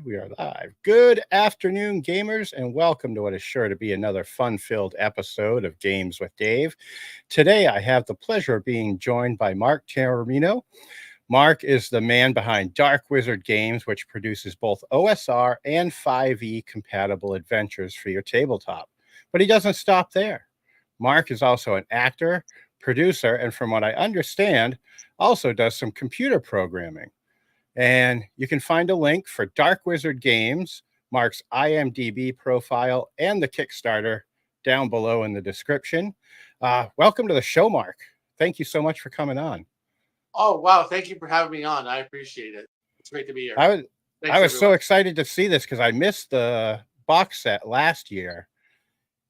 We are live. Good afternoon, gamers, and welcome to what is sure to be another fun-filled episode of Games with Dave. Today, I have the pleasure of being joined by Mark Taormino. Mark is the man behind Dark Wizard Games, which produces both OSR and 5e compatible adventures for your tabletop. But he doesn't stop there. Mark is also an actor, producer, and from what I understand, also does some computer programming. And you can find a link for Dark Wizard Games, Mark's IMDb profile, and the Kickstarter down below in the description. Welcome to the show, Mark. Thank you so much for coming on. Oh, wow. Thank you for having me on. I appreciate it. It's great to be here. I was so excited to see this because I missed the box set last year.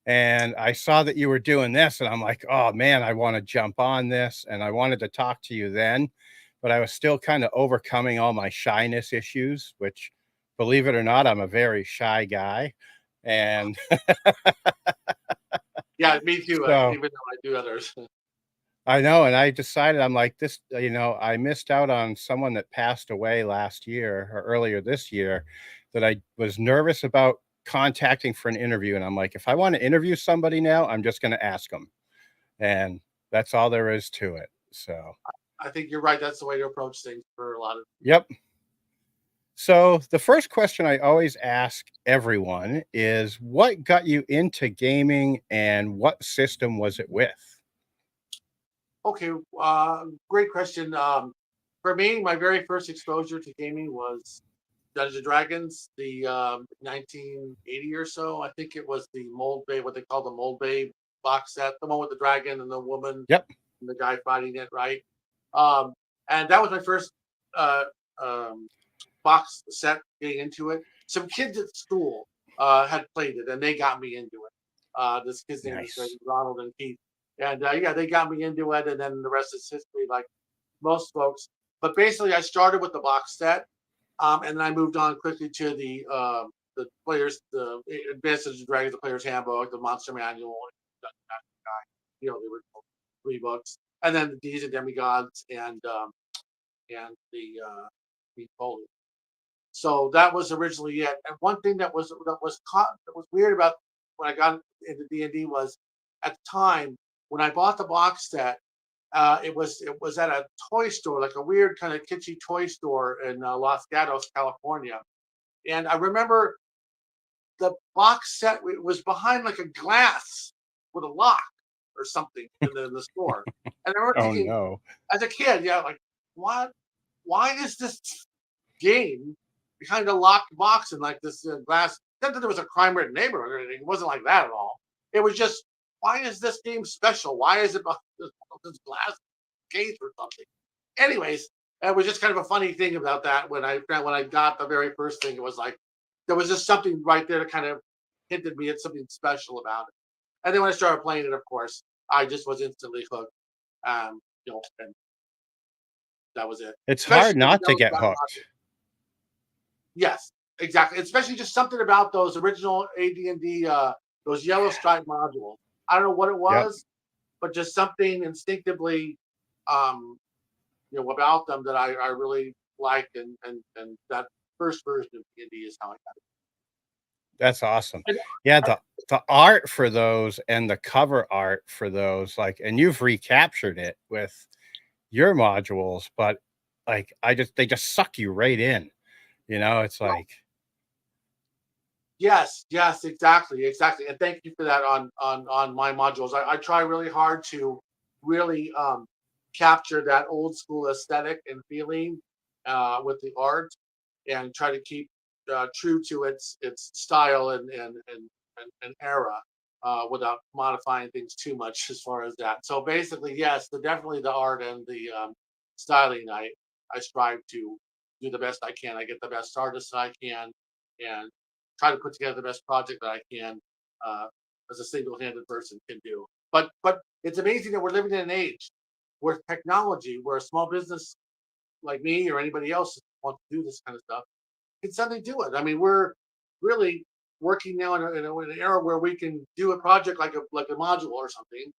And I saw that you were doing this, and I'm like, oh, man, I want to jump on this. And I wanted to talk to you then. But I was still kind of overcoming all my shyness issues, which, believe it or not, I'm a very shy guy. And yeah, me too, so, even though I do others. I know. And I decided, I'm like, this, I missed out on someone that passed away last year or earlier this year that I was nervous about contacting for an interview. And I'm like, if I want to interview somebody now, I'm just going to ask them. And that's all there is to it. So I think you're right. That's the way to approach things for a lot of. Yep. So the first question I always ask everyone is, what got you into gaming and what system was it with? Okay, great question. For me, my very first exposure to gaming was Dungeons and Dragons, the 1980 or so. I think it was the Mold Bay, what they call the Mold Bay box set, the one with the dragon and the woman, Yep, and the guy fighting it, right? And that was my first box set getting into it. Some kids at school had played it, and they got me into it. This kid's name is Ronald and Keith. And yeah, they got me into it, and then the rest is history, like most folks. But basically, I started with the box set, and then I moved on quickly to the players, the Advanced Dungeons and Dragons, the Player's Handbook, the Monster Manual, the original 3 books, and then the D's and Demigods, and the Foley. So that was originally it. And one thing that was weird about when I got into D&D was, at the time when I bought the box set, it was at a toy store, like a weird kind of kitschy toy store in Los Gatos, California. And I remember the box set was behind like a glass with a lock or something in the store. And I remember thinking, as a kid, like, what? Why is this game behind a locked box and like this glass? Not that there was a crime-ridden neighborhood or anything. It wasn't like that at all. It was just, why is this game special? Why is it behind this glass case or something? Anyways, it was just kind of a funny thing about that. When I got the very first thing, it was like there was just something right there that kind of hinted me at something special about it. And then when I started playing it, of course, I just was instantly hooked. And that was it. It's hard not to get hooked. Yes, exactly. Especially just something about those original AD&D, those yellow stripe modules. I don't know what it was, but just something instinctively, about them that I really liked, and that first version of D&D is how I got it. That's awesome. Yeah, the art for those and the cover art for those, and you've recaptured it with your modules, but they just suck you right in. It's like. Yes, exactly. And thank you for that on my modules. I try really hard to really capture that old school aesthetic and feeling with the art, and try to keep true to its style and era without modifying things too much as far as that. So basically, yes, definitely the art and the styling. I strive to do the best I can. I get the best artists I can, and try to put together the best project that I can as a single-handed person can do. But it's amazing that we're living in an age where technology, where a small business like me or anybody else wants to do this kind of stuff, can suddenly do it. I mean, we're really working now in an era where we can do a project like a module or something.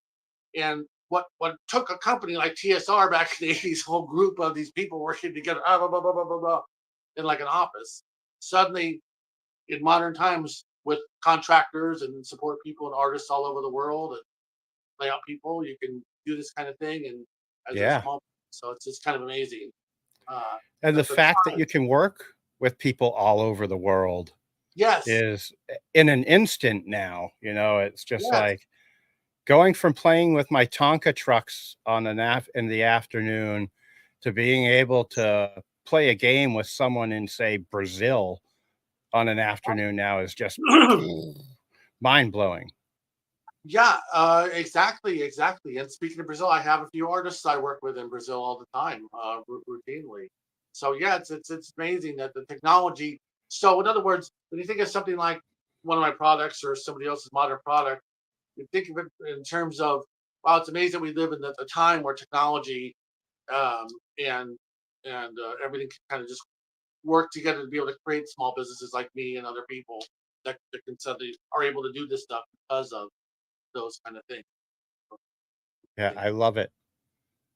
And what took a company like TSR back in the 80s, whole group of these people working together, in like an office, suddenly in modern times with contractors and support people and artists all over the world and layout people, you can do this kind of thing and as a Yeah. small. So it's just kind of amazing. Uh, And the at the fact that time, you can work with people all over the world yes, is in an instant now, it's just yes, like going from playing with my Tonka trucks on in the afternoon to being able to play a game with someone in, say, Brazil on an afternoon now is just mind blowing. yeah, exactly, exactly. And speaking of Brazil, I have a few artists I work with in Brazil all the time, routinely. So yeah, it's amazing that the technology. So in other words, when you think of something like one of my products or somebody else's modern product, you think of it in terms of, wow, it's amazing we live in the time where technology um, and everything can kind of just work together to be able to create small businesses like me and other people that can suddenly are able to do this stuff because of those kind of things. Yeah, I love it.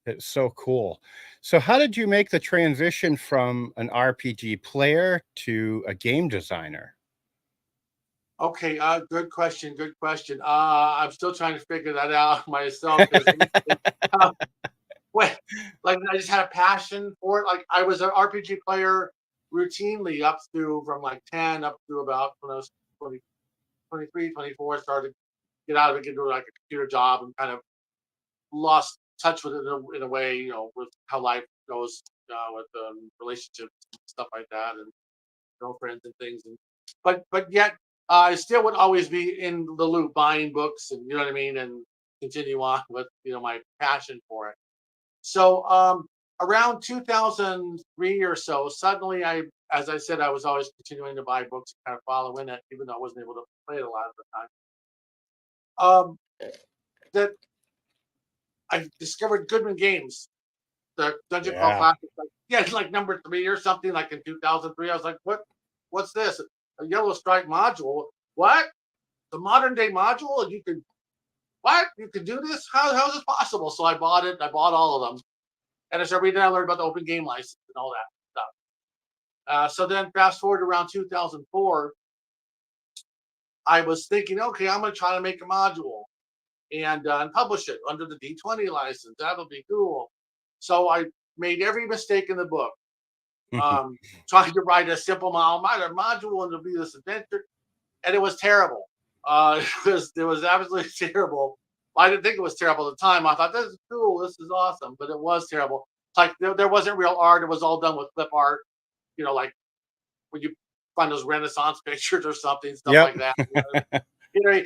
It's so cool. So how did you make the transition from an RPG player to a game designer? Okay, good question. Good question. I'm still trying to figure that out myself because uh, wait, like I just had a passion for it. Like I was an RPG player routinely up through from like 10 up to about when I was 20, 23, 24. Started to get out of it, get into like a computer job, and kind of lost touch with it in a way, with how life goes with relationships and stuff like that, and girlfriends and things. And but yet, I still would always be in the loop, buying books, and you know what I mean, and continue on with my passion for it. So around 2003 or so, suddenly as I said, I was always continuing to buy books and kind of follow in it, even though I wasn't able to play it a lot of the time. Um, that I discovered Goodman Games, the Dungeon Crawl Yeah. Classic. Like, yeah, it's like number 3 or something, like in 2003. I was like, what's this? A yellow stripe module? What? The modern day module? And you could what? You could do this? How is this possible? So I bought it. I bought all of them, and I started reading. I learned about the open game license and all that stuff. So then, fast forward around 2004, I was thinking, okay, I'm going to try to make a module and publish it under the D20 license. That'll be cool. So I made every mistake in the book, trying to write a simple module and to be this adventure, and it was terrible. It was absolutely terrible. I didn't think it was terrible at the time. I thought this is cool, this is awesome, but it was terrible. It's like there wasn't real art. It was all done with clip art. Like when you find those Renaissance pictures or something, stuff Yep. like that.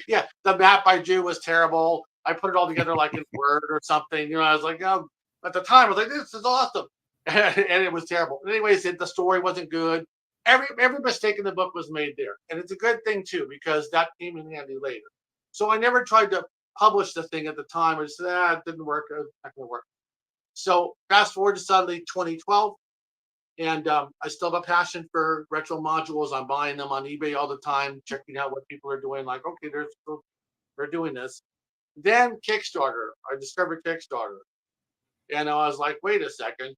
Yeah, the map I drew was terrible. I put it all together like in Word or something. I was like, oh, at the time, I was like, this is awesome. And it was terrible. But anyways, the story wasn't good. Every mistake in the book was made there. And it's a good thing, too, because that came in handy later. So I never tried to publish the thing at the time. I just said, it didn't work. It's not going to work. So fast forward to suddenly 2012. And I still have a passion for retro modules. I'm buying them on eBay all the time, checking out what people are doing. Like, okay, they're doing this. Then Kickstarter. I discovered Kickstarter, and I was like, wait a second,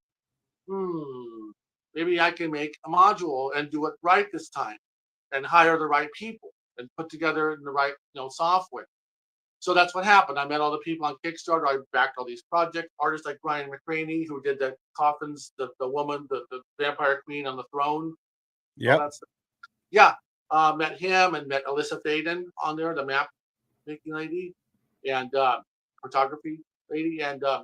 maybe I can make a module and do it right this time, and hire the right people and put together the right software. So that's what happened. I met all the people on Kickstarter. I backed all these projects. Artists like Brian McCraney, who did the coffins, the woman, the vampire queen on the throne, all Yep. that stuff. Yeah, met him and met Alyssa Faden on there, the map making lady, and photography lady, and I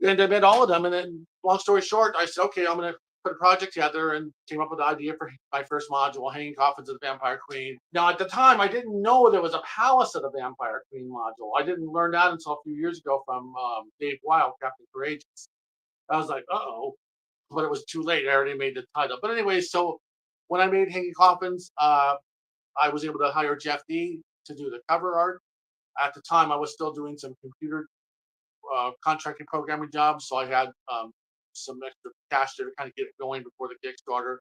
met all of them. And then, long story short, I said, okay, I'm going to put a project together and came up with the idea for my first module, Hanging Coffins of the Vampire Queen. Now, at the time, I didn't know there was a Palace of the Vampire Queen module. I didn't learn that until a few years ago from Dave Wild, Captain Courageous. I was like, uh-oh, but it was too late. I already made the title. But anyway, so when I made Hanging Coffins, I was able to hire Jeff D to do the cover art. At the time, I was still doing some computer contracting programming jobs, so I had some extra cash there to kind of get it going before the Kickstarter.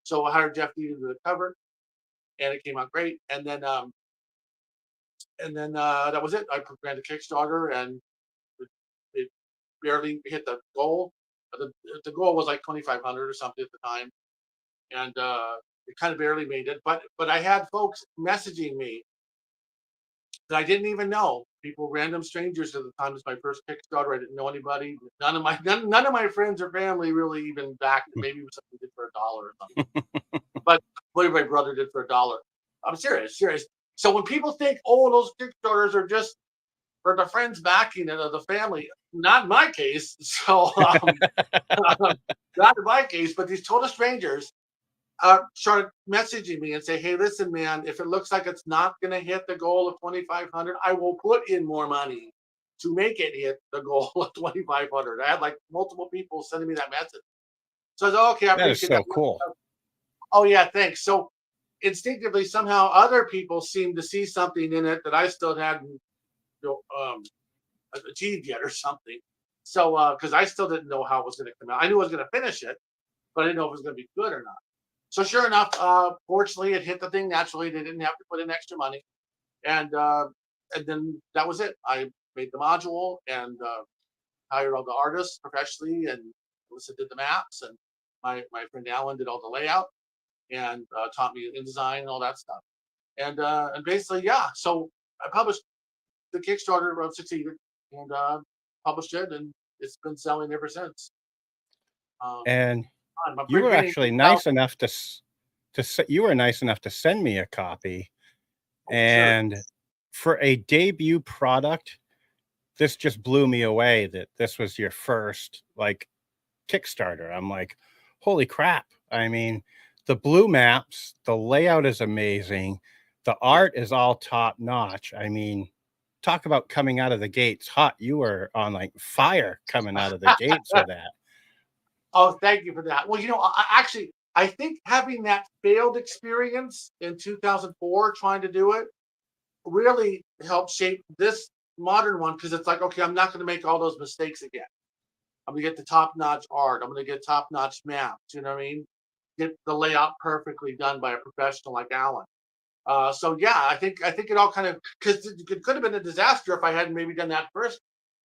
So I hired Jeff D to do the cover, and it came out great. And then that was it. I ran the Kickstarter, and it barely hit the goal. The goal was like 2,500 or something at the time, and it kind of barely made it. But I had folks messaging me that I didn't even know. People, random strangers at the time. It's my first Kickstarter. I didn't know anybody. None of my friends or family really even backed it. Maybe it was something did for $1 or something. But what my brother did for $1. I'm serious. So when people think, oh, those Kickstarters are just for the friends backing it or the family, not in my case. So not in my case, but these total strangers started messaging me and say, hey, listen, man, if it looks like it's not going to hit the goal of 2,500, I will put in more money to make it hit the goal of 2,500. I had like multiple people sending me that message. So I said, okay, I That is appreciate so that. cool. Oh, yeah, thanks. So instinctively, somehow other people seemed to see something in it that I still hadn't achieved yet or something. So, because I still didn't know how it was going to come out. I knew I was going to finish it, but I didn't know if it was going to be good or not. So sure enough, fortunately, it hit the thing naturally. They didn't have to put in extra money, and then that was it. I made the module and hired all the artists professionally, and Melissa did the maps, and my friend Alan did all the layout and taught me InDesign and all that stuff. And basically, yeah. So I published the Kickstarter, succeeded, and published it, and it's been selling ever since. And you were actually nice enough to you were nice enough to send me a copy. And for a debut product, this just blew me away that this was your first like Kickstarter. I'm like, holy crap. I mean, the blue maps, the layout is amazing. The art is all top notch. I mean, talk about coming out of the gates hot. You were on like fire coming out of the gates with that. Oh, thank you for that. Well, I think having that failed experience in 2004 trying to do it really helped shape this modern one, because it's like, okay, I'm not going to make all those mistakes again. I'm going to get the top-notch art. I'm going to get top-notch maps. You know what I mean? Get the layout perfectly done by a professional like Alan. So yeah, I think it all kind of, because it could have been a disaster if I hadn't maybe done that first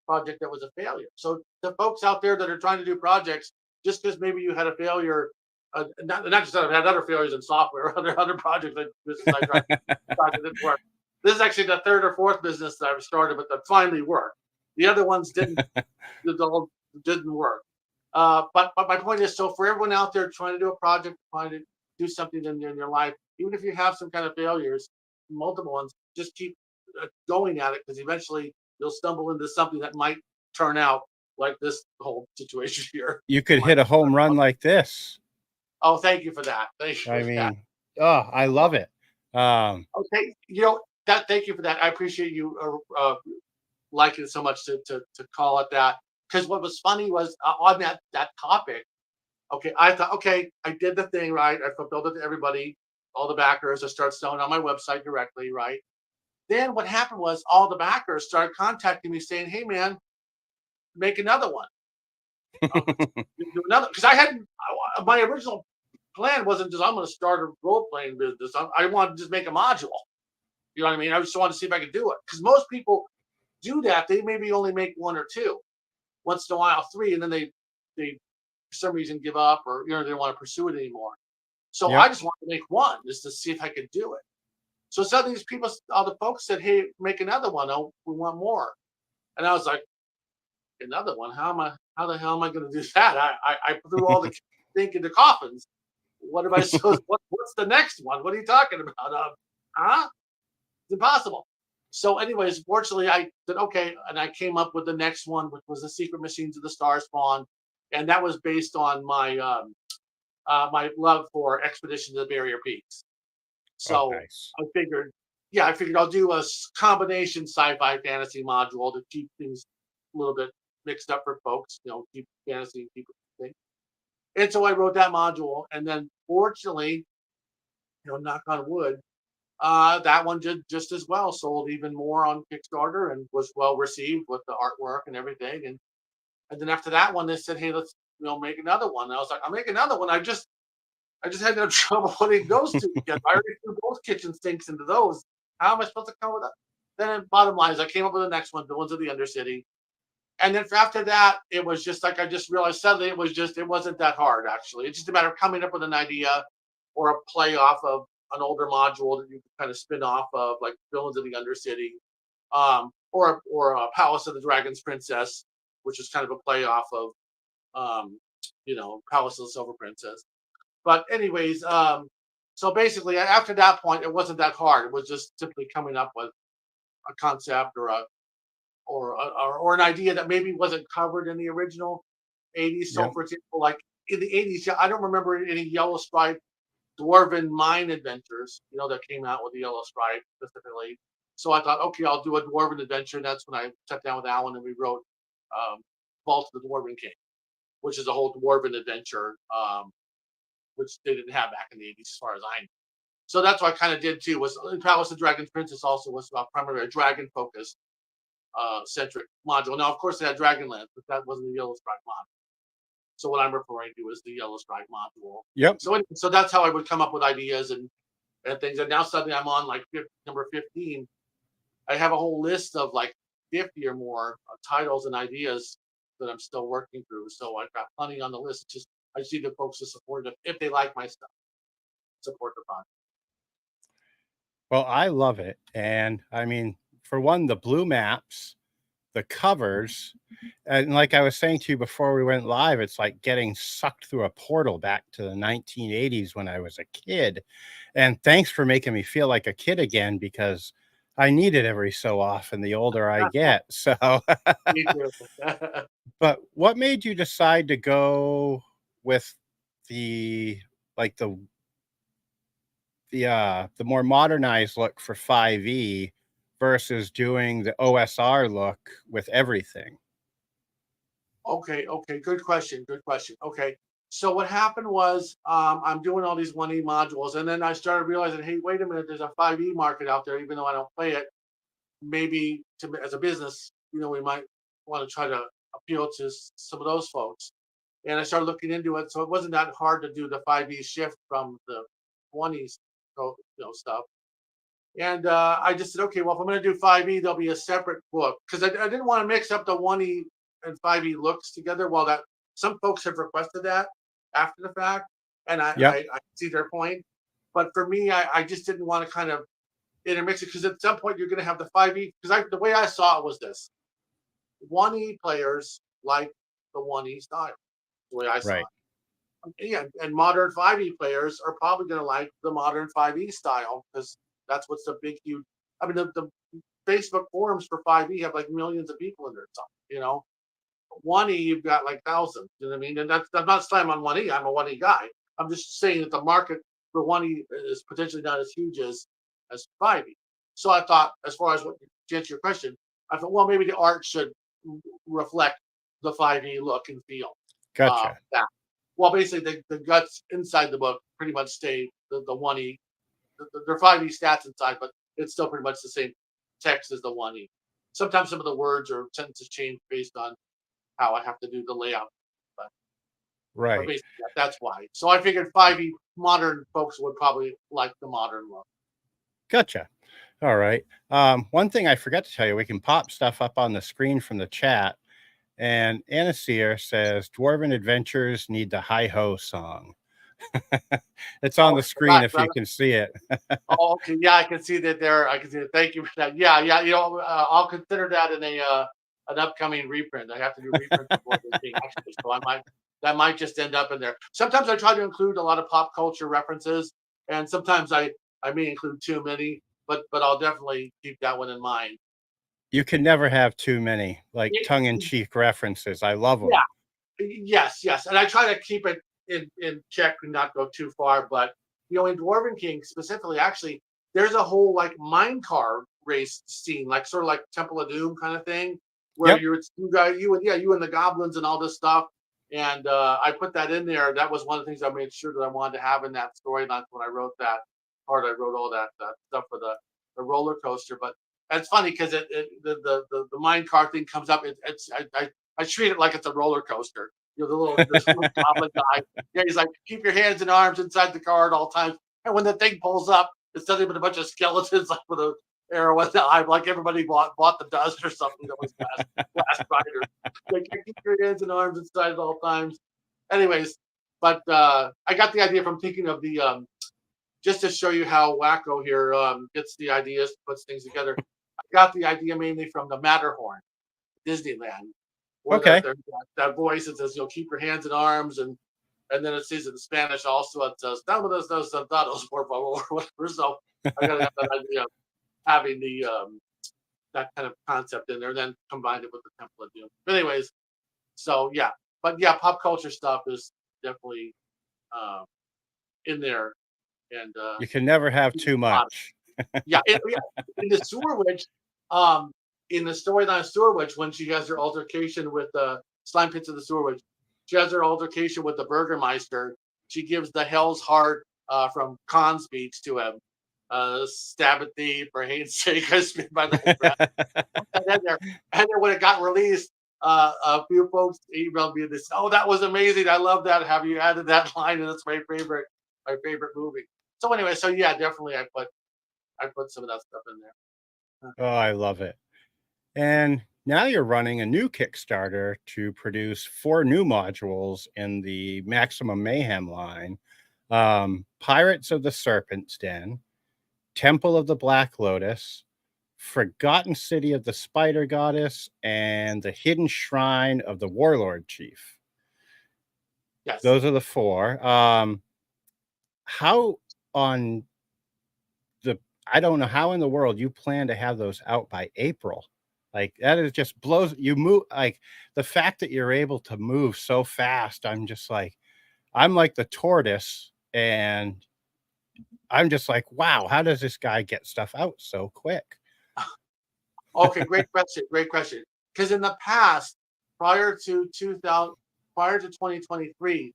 project that was a failure. So the folks out there that are trying to do projects, just because maybe you had a failure, not just that I've had other failures in software, other projects that I tried didn't work. This is actually the third or fourth business that I've started, but that finally worked. The other ones didn't work. But my point is, so for everyone out there trying to do a project, trying to do something in your life, even if you have some kind of failures, multiple ones, just keep going at it, because eventually you'll stumble into something that might turn out like this whole situation here. You could hit a home run like this. Oh, thank you for that. Thank you. I mean, oh, I love it. Okay, thank you for that. I appreciate you liking it so much to call it that. Because what was funny was on that topic. Okay, I thought, okay, I did the thing right. I fulfilled it to everybody, all the backers. I started selling on my website directly, right? Then what happened was all the backers started contacting me saying, "Hey, man, make another one." Do another, because I hadn't. My original plan wasn't just I'm going to start a role playing business. I wanted to just make a module. You know what I mean? I just wanted to see if I could do it, because most people do that. They maybe only make one or two, once in a while three, and then they for some reason give up, or they don't want to pursue it anymore. So I just wanted to make one just to see if I could do it. So suddenly these people, all the folks said, "Hey, make another one. Oh, we want more." And I was like, "Another one? How the hell am I going to do that? I threw all the think into coffins. What am I supposed? What's the next one? What are you talking about? Huh? It's impossible." So, anyways, fortunately, I said okay, and I came up with the next one, which was the Secret Machines of the Star Spawn, and that was based on my my love for Expedition to the Barrier Peaks. So nice. I figured I'll do a combination sci-fi fantasy module to keep things a little bit mixed up for folks, keep fantasy and keep it. And so I wrote that module, and then fortunately, knock on wood, that one did just as well, sold even more on Kickstarter, and was well received with the artwork and everything. And then after that one, they said, "Hey, let's make another one." And I was like, "I'll make another one." I just had no trouble putting those two together. I already threw both kitchen sinks into those. How am I supposed to come with that? Then bottom line is I came up with the next one, the ones of the Undercity. And then after that, it was just like I just realized suddenly it wasn't that hard, actually. It's just a matter of coming up with an idea, or a play off of an older module that you can kind of spin off of, like Villains of the Undercity, or a Palace of the Dragon's Princess, which is kind of a play off of Palace of the Silver Princess. But anyways, so basically after that point, it wasn't that hard. It was just simply coming up with a concept or an idea that maybe wasn't covered in the original 80s. So Yep. for example, like in the 80s, I don't remember any Yellow Stripe Dwarven Mine Adventures, that came out with the Yellow Stripe specifically. So I thought, okay, I'll do a Dwarven adventure. And that's when I sat down with Alan and we wrote Vault of the Dwarven King, which is a whole Dwarven adventure, which they didn't have back in the 80s as far as I know. So that's what I kind of did too, was Palace of Dragon's Princess also was primarily a dragon focused centric module. Now, of course, they had Dragonlance, but that wasn't the Yellow Stripe module. So what I'm referring to is the Yellow Stripe module. Yep. So that's how I would come up with ideas and things. And now suddenly I'm on like number 15. I have a whole list of like 50 or more titles and ideas that I'm still working through. So I've got plenty on the list. I just need the folks to support it if they like my stuff. Support the project. Well, I love it. And I mean, for one, the blue maps, the covers, and like I was saying to you before we went live, it's like getting sucked through a portal back to the 1980s when I was a kid. And thanks for making me feel like a kid again, because I need it every so often the older I get. So, Me too. but what made you decide to go with the more modernized look for 5e versus doing the OSR look with everything? Okay. Good question. Okay. So what happened was I'm doing all these 1E modules, and then I started realizing, hey, wait a minute, there's a 5e market out there, even though I don't play it. Maybe as a business, we might want to try to appeal to some of those folks. And I started looking into it. So it wasn't that hard to do the 5e shift from the 1E stuff. And I just said, okay, well, if I'm going to do 5e, there'll be a separate book, because I didn't want to mix up the 1e and 5e looks together. While that some folks have requested that after the fact, and I see their point. But for me, I just didn't want to kind of intermix it, because at some point you're going to have the 5e. Because the way I saw it was this: 1e players like the 1e style, the way I saw it. Yeah, and modern 5e players are probably going to like the modern 5e style, because that's what's the big, huge. I mean, the Facebook forums for 5e have like millions of people in there. 1e, you've got like thousands. You know what I mean? And I'm not slamming on 1e. I'm a 1e guy. I'm just saying that the market for 1e is potentially not as huge as 5e. So I thought, as far as to answer your question, I thought, well, maybe the art should reflect the 5e look and feel. Gotcha. Well, basically, the guts inside the book pretty much stay the 1e. There are 5e stats inside, but it's still pretty much the same text as the 1e. Sometimes some of the words or sentences change based on how I have to do the layout. But basically, that's why. So I figured 5e modern folks would probably like the modern look. Gotcha. All right. One thing I forgot to tell you, we can pop stuff up on the screen from the chat. And Anaseer says, Dwarven Adventures need the Hi-Ho song. It's on the screen if you can see it. Oh, okay. Yeah, I can see that there. I can see it. Thank you for that. Yeah. I'll consider that in an upcoming reprint. I have to do reprint before this thing, actually, so that might just end up in there. Sometimes I try to include a lot of pop culture references, and sometimes I may include too many, but I'll definitely keep that one in mind. You can never have too many tongue-in-cheek references. I love them. Yeah. Yes. And I try to keep it in check and not go too far. But in Dwarven King specifically, actually, there's a whole like minecart race scene, like sort of like Temple of Doom kind of thing, where you and the goblins and all this stuff. And I put that in there. That was one of the things I made sure that I wanted to have in that storyline when I wrote that part. I wrote all that stuff for the roller coaster. But it's funny because the minecart thing comes up. I treat it like it's a roller coaster. The little goblin guy. Yeah, he's like, keep your hands and arms inside the car at all times. And when the thing pulls up, it's nothing but a bunch of skeletons, like with an arrow in the eye, like everybody bought the dust or something that was Last Rider. Like, keep your hands and arms inside at all times. Anyways, but I got the idea from thinking of the just to show you how wacko here gets the ideas, puts things together. I got the idea mainly from the Matterhorn, Disneyland, where Okay. that voice that says, keep your hands and arms, and then it says in Spanish also, it says, "Dámonos dos sentados, por favor," or whatever. So I got to have that idea of having that kind of concept in there, then combined it with the Temple of Doom. But anyways, so yeah. But yeah, pop culture stuff is definitely in there. And You can never have too much. yeah, in the Sewer Witch, in the storyline of Sewer Witch, when she has her altercation with the Slime Pits of the Sewer Witch, she has her altercation with the Burgermeister. She gives the Hell's Heart from Khan's speech to him. Stab at thee for hate's sake, I spit my breath. And then when it got released, a few folks emailed me this. Oh, that was amazing! I love that. Have you added that line? And it's my favorite movie. So anyway, so yeah, definitely I put some of that stuff in there. Oh, I love it. And now you're running a new Kickstarter to produce 4 new modules in the Maximum Mayhem line. Pirates of the Serpent's Den, Temple of the Black Lotus, Forgotten City of the Spider Goddess, and the Hidden Shrine of the Warlord Chief. Yes. Those are the 4. How on the I don't know how in the world you plan to have those out by April. Like that is just blows you move like the fact that you're able to move so fast. I'm like the tortoise, and I'm just like, wow, how does this guy get stuff out so quick? Okay, great question. Great question. Because in the past, prior to 2023,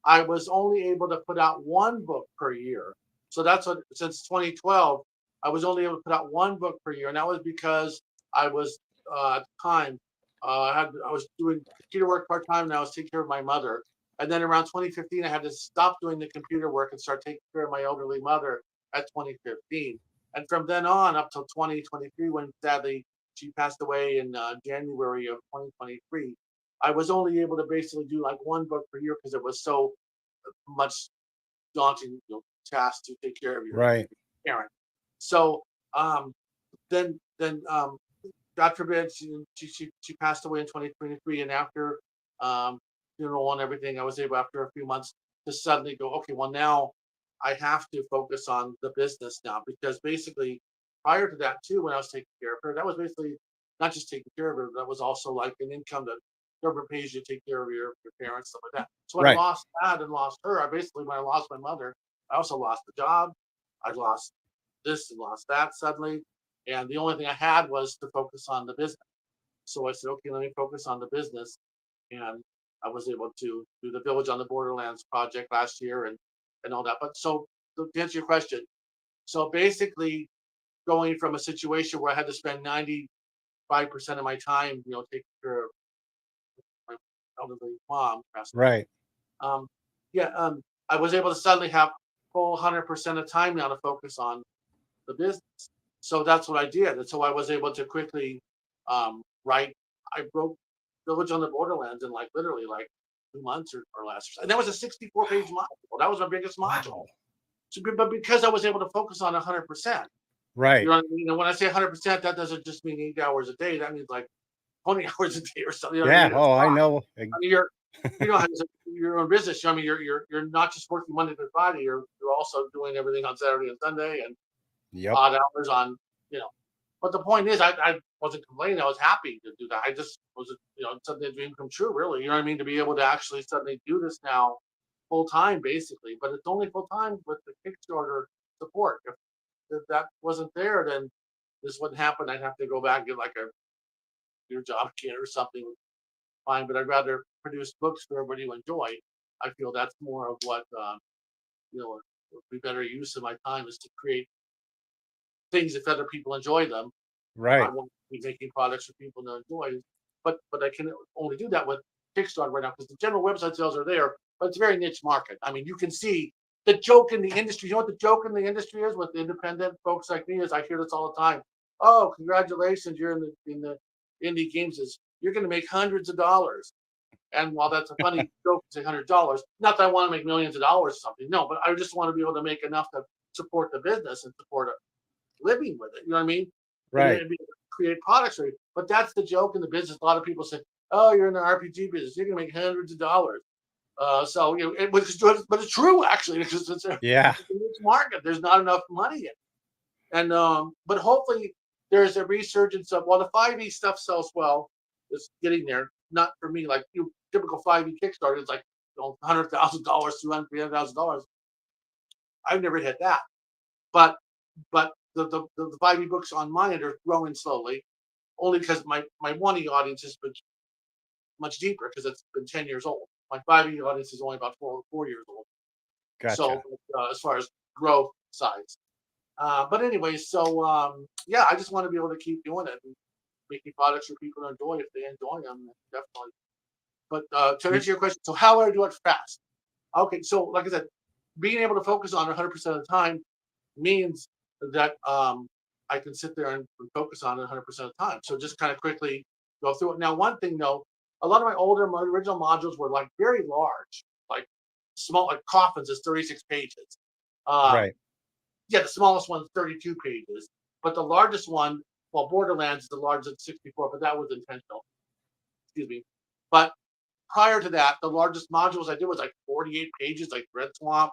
I was only able to put out 1 book per year. So that's what since 2012, I was only able to put out 1 book per year, and that was because I was at the time I was doing computer work part time, and I was taking care of my mother. And then around 2015, I had to stop doing the computer work and start taking care of my elderly mother at 2015. And from then on up till 2023, when sadly she passed away in January of 2023, I was only able to basically do like 1 book per year because it was so much daunting task to take care of your parent. So then God forbid she passed away in 2023, and after funeral and everything, I was able after a few months to suddenly go, okay, well now I have to focus on the business now, because basically prior to that too, when I was taking care of her, that was basically not just taking care of her, that was also like an income that government pays you to take care of your parents, stuff like that. So when I lost that and lost her, when I lost my mother, I also lost the job. I lost this and lost that suddenly. And the only thing I had was to focus on the business. So I said, okay, let me focus on the business. And I was able to do the Village on the Borderlands project last year and all that. But so to answer your question, so basically going from a situation where I had to spend 95% of my time, taking care of my elderly mom. Right. I was able to suddenly have full 100% of time now to focus on the business. So that's what I did. And so I was able to quickly write. I wrote Village on the Borderlands in literally 2 months or less. And that was a 64-page module. That was my biggest module. Wow. So, but because I was able to focus on 100%. Right. You know what I mean? And when I say 100%, that doesn't just mean 8 hours a day. That means like 20 hours a day or something. Yeah. Oh, I know. I mean, you're your own business. I mean, you're not just working Monday through Friday. You're also doing everything on Saturday and Sunday and odd hours on. But the point is, I wasn't complaining. I was happy to do that. I just was, something a dream come true, really. You know what I mean? To be able to actually suddenly do this now full time, basically. But it's only full time with the Kickstarter support. If that wasn't there, then this wouldn't happen. I'd have to go back and get like a new job again or something. Fine, but I'd rather produce books for everybody to enjoy. I feel that's more of what would be better use of my time is to create things if other people enjoy them. Right. I want to be making products for people to enjoy, but I can only do that with Kickstarter right now because the general website sales are there, but it's a very niche market. I mean, you can see the joke in the industry. You know what the joke in the industry is with independent folks like me is I hear this all the time. Oh, congratulations, you're in the indie games. You're going to make hundreds of dollars. And while that's a funny joke to say $100, not that I want to make millions of dollars or something, no, but I just want to be able to make enough to support the business and support a living with it. You know what I mean? And Right. then create products for you. But that's the joke in the business. A lot of people say, "Oh, you're in the RPG business. You're gonna make hundreds of dollars." So but it's true actually because it's a Yeah. niche market. There's not enough money in it. And but hopefully there's a resurgence of the 5e stuff sells well. It's getting there. Not for me, like typical 5e Kickstarter is like $100,000, $200,000, $300,000. I've never hit that. But the 5e books on my end are growing slowly, only because my 1e audience has been much deeper because it's been 10 years old. My 5e audience is only about 4 years old. So Gotcha. as far as growth size. But anyway, so yeah, I just want to be able to keep doing it and making products for people to enjoy if they enjoy them, definitely. But to Y- answer your question, so how do I do it fast? Okay, so like I said, being able to focus on it 100% of the time means that I can sit there and focus on it 100% of the time. So just kind of quickly go through it. Now, one thing though, a lot of my original modules were like very large, like small, like coffins is 36 pages. Um, Right. yeah, the smallest one's 32 pages, but the largest one, well, Borderlands is the largest at 64, but that was intentional. Excuse me. But prior to that, the largest modules I did was like 48 pages, like Red Swamp.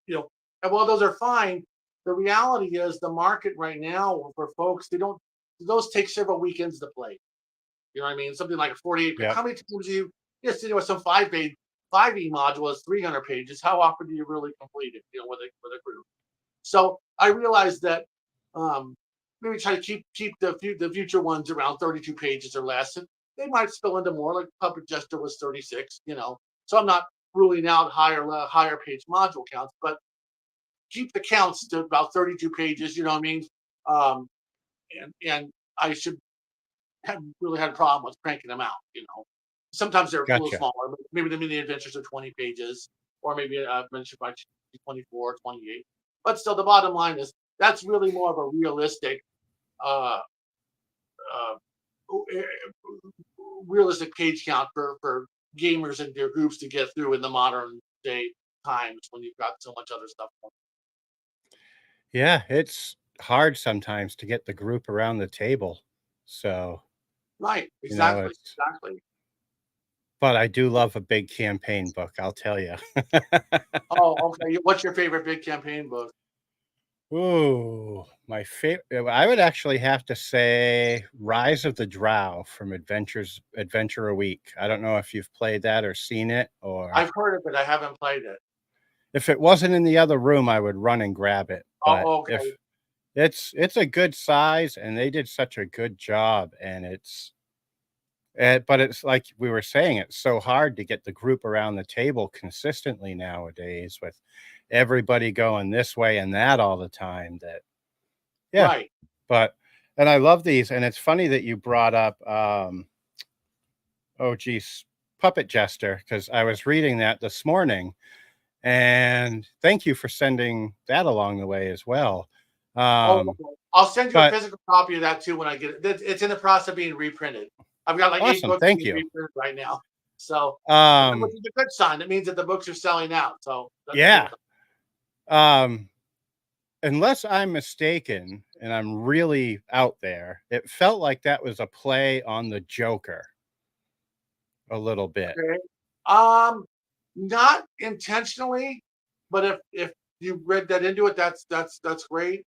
You know, and while those are fine, the reality is the market right now for folks, those take several weekends to play. You know what I mean? Something like a 48 page. Yep. How many times do you just with some 5e module is 300 pages? How often do you really complete it? With a group. So I realized that maybe try to keep the future ones around 32 pages or less, and they might spill into more. Like Puppet Jester was 36, So I'm not ruling out higher page module counts, but keep the counts to about 32 pages. You know what I mean? Um, and I should have really had a problem with cranking them out. Sometimes they're a little Gotcha. smaller. Maybe the mini adventures are 20 pages, or maybe I've mentioned by 24, 28. But still, the bottom line is that's really more of a realistic, uh, uh, realistic page count for gamers and their groups to get through in the modern day times when you've got so much other stuff. Yeah, it's hard sometimes to get the group around the table. So, Right? it's Exactly. but I do love a big campaign book, I'll tell you. Oh, okay. What's your favorite big campaign book? Ooh, my favorite. I would actually have to say Rise of the Drow from Adventure a Week. I don't know if you've played that or seen it, or I've heard of it. I haven't played it. if it wasn't in the other room, I would run and grab it. But Oh, okay. if it's a good size, and they did such a good job, and but it's like we were saying, it's so hard to get the group around the table consistently nowadays with everybody going this way and that all the time. That yeah, Right. but and I love these, and it's funny that you brought up oh geez, Puppet Jester, because I was reading that this morning, and thank you for sending that along the way as well. Oh, Um, okay. I'll send you a but physical copy of that too when I get it. It's in the process of being reprinted. I've got like 8 awesome, books thank being you. reprinted right now. So, which Um, is a good sign. It means that the books are selling out. So that's a good yeah. sign. Um, Unless I'm mistaken, and I'm really out there, it felt like that was a play on the Joker a little bit. Okay. Um, Not intentionally, but if you read that into it, that's great.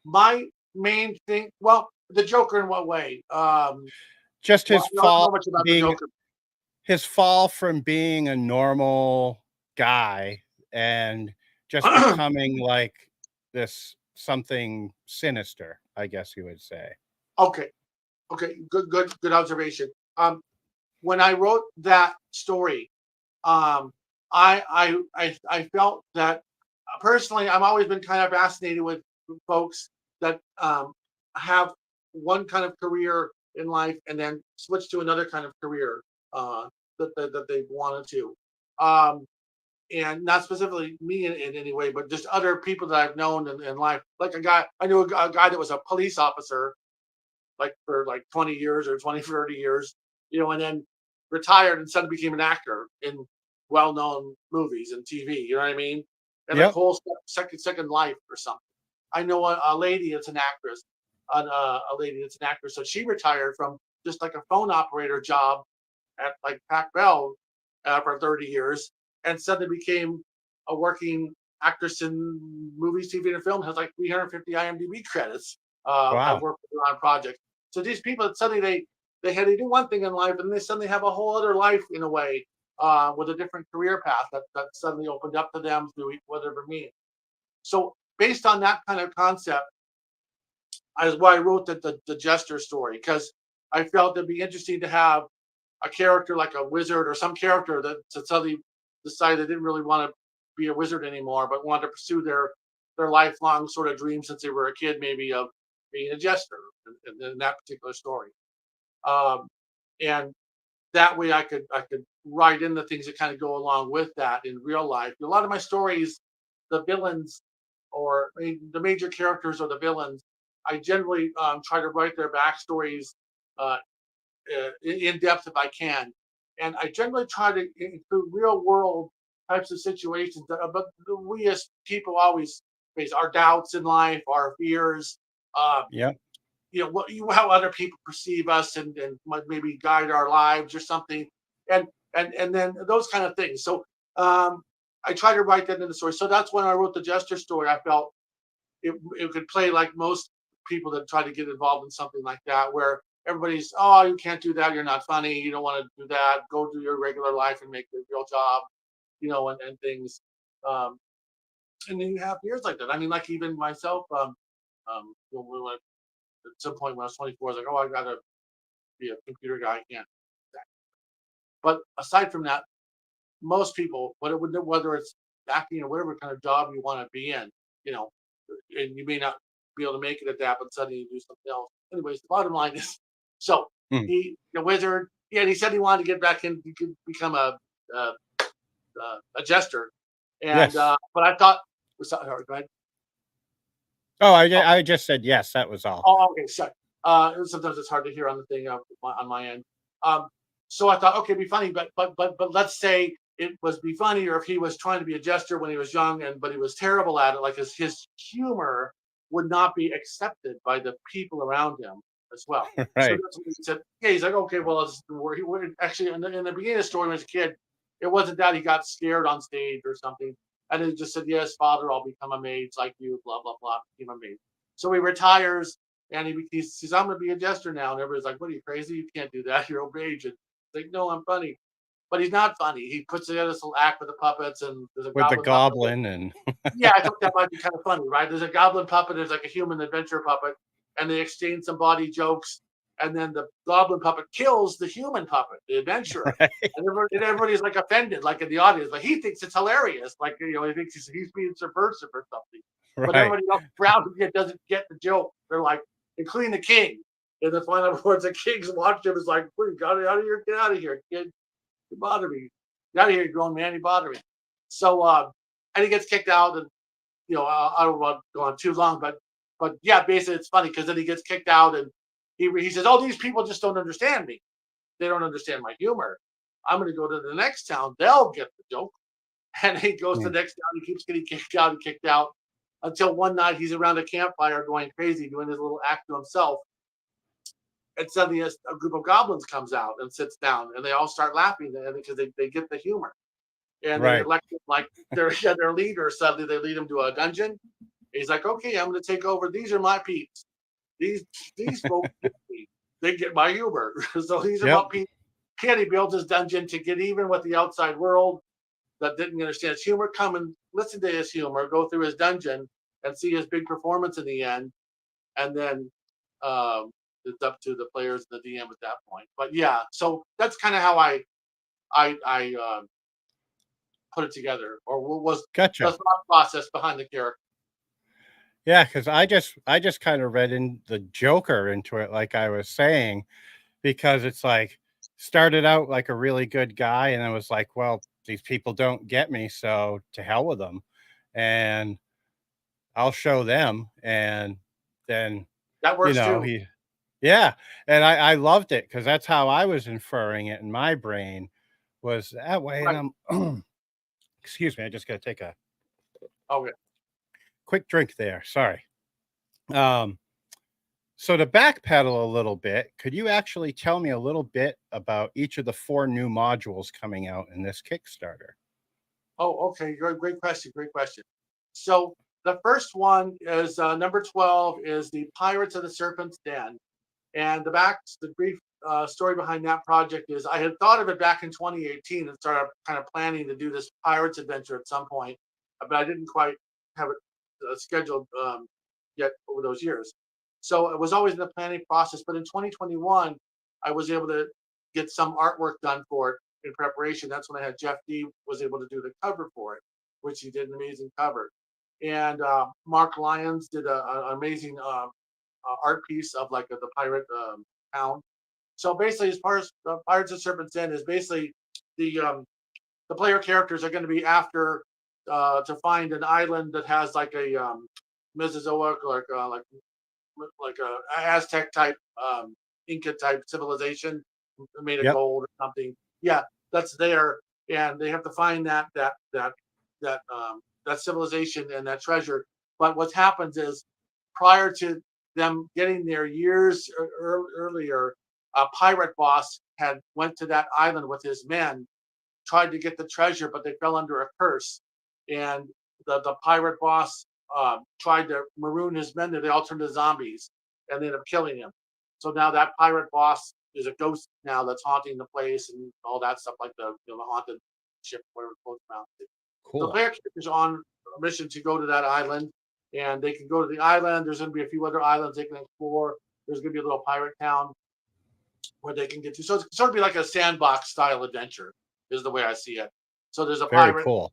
My main thing, well, the Joker in what way? Just Well, his I don't fall know much about the being Joker. his fall from being a normal guy and just becoming like this something sinister, I guess you would say. Okay. Okay. Good observation. When I wrote that story, um, I felt that personally, I've always been kind of fascinated with folks that have one kind of career in life and then switch to another kind of career that they wanted to. Um, and not specifically me in any way, but just other people that I've known in life. Like I knew a guy that was a police officer like for like 20 years or 20, 30 years, and then retired and suddenly became an actor in well-known movies and TV. You know what I mean? and like Yep. whole second life or something. I know a lady that's an actress, a lady that's an actress. So she retired from just like a phone operator job at like Pac Bell for 30 years, and suddenly became a working actress in movies, TV, and film. Has like 350 IMDb credits. I Wow. work with her on projects. So these people suddenly they do one thing in life, and they suddenly have a whole other life in a way, with a different career path that suddenly opened up to them through whatever means. So based on that kind of concept, is why I wrote the Jester story, because I felt it'd be interesting to have a character like a wizard or some character that suddenly decided they didn't really want to be a wizard anymore, but wanted to pursue their lifelong sort of dream since they were a kid, maybe of being a jester in that particular story. Um, and that way I could write in the things that kind of go along with that in real life. A lot of my stories, the villains or the major characters or the villains, I generally try to write their backstories uh, in depth if I can, and I generally try to include real world types of situations that but we as people always face our doubts in life, our fears. Uh, Yep. what how other people perceive us and maybe guide our lives or something, and and then those kind of things. So I try to write that in the story. So that's when I wrote the Jester story. I felt it could play like most people that try to get involved in something like that, where everybody's, oh, you can't do that, you're not funny, you don't want to do that, go do your regular life and make a real job, and things. Um, and then you have fears like that. I mean, like even myself, at some point when I was 24, I was like, oh, I gotta be a computer guy. I can't. But aside from that, most people, whether it's acting or whatever kind of job you want to be in, you know, and you may not be able to make it at that, but suddenly you do something else. Anyways, the bottom line is, so Hmm. the wizard, yeah, and he said he wanted to get back in, he could become a, a jester, and Yes. but I thought, sorry, go ahead. Oh, Oh, I just said yes. That was all. oh, okay, sorry. Sometimes it's hard to hear on the thing on my end. Um, so I thought, okay, it'd be funny, but let's say it was be funny, or if he was trying to be a jester when he was young, but he was terrible at it, like his humor would not be accepted by the people around him as well. So Right. that's what he said. Yeah, he's like, okay, well, actually in the beginning of the story when he was a kid, it wasn't that he got scared on stage or something, and he just said, yes, father, I'll become a maid like you, blah blah blah, became a maid. So he retires and he says, I'm going to be a jester now. And everybody's like, what are you, crazy? You can't do that. You're overage. And like, no, I'm funny. But he's not funny. He puts together this little act with the puppets, and there's a With the goblin puppet. goblin and Yeah, I thought that might be kind of funny, right? There's a goblin puppet, there's like a human adventure puppet, and they exchange some body jokes. And then the goblin puppet kills the human puppet, the adventurer. right. And everybody's like offended, like in the audience. Like he thinks it's hilarious. Like, he thinks he's being subversive or something. But Right. everybody else around him doesn't get the joke. They're like, including the king. In the final words, the king's watched him is like, please, get out of here, get out of here, kid. You bother me. Get out of here, you grown man, you bother me. So and he gets kicked out, and I don't want to go on too long, but yeah, basically it's funny because then he gets kicked out, and he says, "Oh, these people just don't understand me. They don't understand my humor. I'm going to go to the next town. They'll get the joke." And he goes to Hmm. the next town. He keeps getting kicked out and kicked out until one night he's around a campfire going crazy, doing his little act to himself. And suddenly a group of goblins comes out and sits down, and they all start laughing because they get the humor. And they Right. elect him like their leader. Suddenly they lead him to a dungeon. He's like, okay, I'm going to take over. These are my peeps. These these folks get me. They get my humor. So he's Yep. about peeps. He built his dungeon to get even with the outside world that didn't understand his humor. Come and listen to his humor. Go through his dungeon and see his big performance in the end. And then it's up to the players and the DM at that point. But yeah, so that's kind of how I put it together, or what was the Gotcha. thought process behind the character. Yeah, because I just kind of read in the Joker into it, like I was saying, because it's like started out like a really good guy, and I was like, well, these people don't get me, so to hell with them, and I'll show them. And then That works too. he, yeah, and I loved it because that's how I was inferring it in my brain was that way. Right. And I'm, excuse me, I just got to take a Okay. Quick drink there. Sorry. So to backpedal a little bit, could you actually tell me a little bit about each of the 4 new modules coming out in this Kickstarter? Oh, okay. Great question. Great question. So the first one is number 12 is the Pirates of the Serpent's Den. And the brief story behind that project is I had thought of it back in 2018 and started kind of planning to do this Pirates adventure at some point, but I didn't quite have it scheduled yet over those years. So it was always in the planning process. But in 2021, I was able to get some artwork done for it in preparation. That's when I had Jeff D was able to do the cover for it, which he did an amazing cover. And Mark Lyons did an amazing art piece of like the pirate town. So basically, as far as Pirates of Serpent's Den is basically the player characters are going to be after to find an island that has like a Mesozoic like a Aztec type Inca type civilization made of Yep. gold or something. Yeah, that's there, and they have to find that civilization and that treasure. But what happens is prior to them getting there years earlier, a pirate boss had went to that island with his men, tried to get the treasure, but they fell under a curse. And the pirate boss tried to maroon his men there. They all turned to zombies and they ended up killing him. So now that pirate boss is a ghost now that's haunting the place and all that stuff, like the haunted ship, whatever it's supposed to. So the Cool. player character is on a mission to go to that island, and they can go to the island. There's going to be a few other islands they can explore. There's going to be a little pirate town where they can get to. So it's sort of be like a sandbox style adventure, is the way I see it. So there's a Very pirate. cool.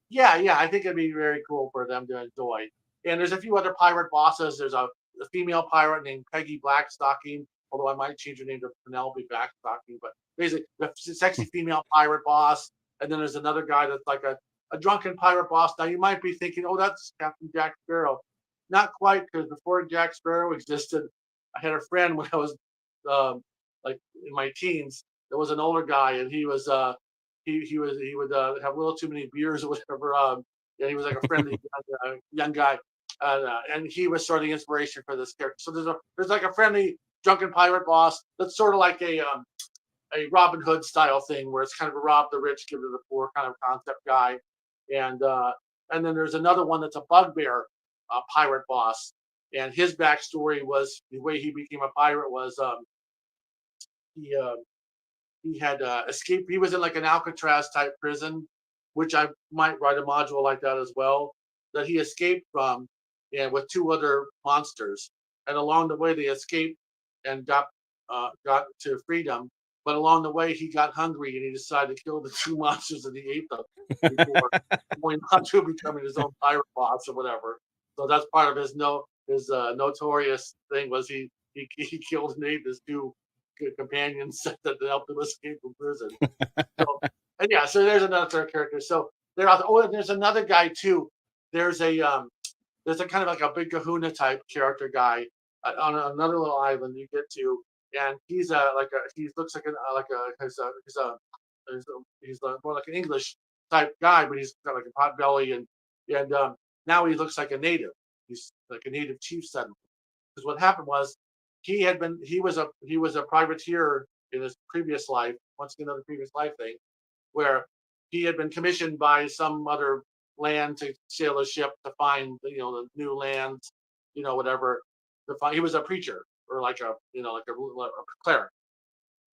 Yeah. I think it'd be very cool for them to enjoy. And there's a few other pirate bosses. There's a female pirate named Peggy Blackstocking, although I might change her name to Penelope Blackstocking. But basically, the sexy female pirate boss. And then there's another guy that's like a drunken pirate boss. Now you might be thinking, oh, that's Captain Jack Sparrow. Not quite, because before Jack Sparrow existed, I had a friend when I was like in my teens. There was an older guy, and he would have a little too many beers or whatever. And he was like a friendly young guy, and he was sort of the inspiration for this character. So there's like a friendly drunken pirate boss that's sort of like a Robin Hood style thing, where it's kind of a rob the rich, give to the poor kind of concept guy. And then there's another one that's a bugbear pirate boss, and his backstory was the way he became a pirate was he he had escaped. He was in like an Alcatraz type prison, which I might write a module like that as well. That he escaped from, and with 2 other monsters. And along the way, they escaped and got to freedom. But along the way, he got hungry and he decided to kill the 2 monsters and he ate them before going on to becoming his own pirate boss or whatever. So that's part of his notorious thing was he killed and ate his 2 companions that helped him escape from prison. So, and yeah, so there's another character. So and there's another guy too. There's a kind of like a big Kahuna type character guy on another little island you get to, and he's he looks like he's more like an English type guy, but he's got like a pot belly and now he looks like a native. He's like a native chief suddenly. Because what happened was he was a privateer in his previous life. Once again, another previous life thing, where he had been commissioned by some other land to sail a ship to find the new lands, whatever. To find, he was a preacher or like a cleric,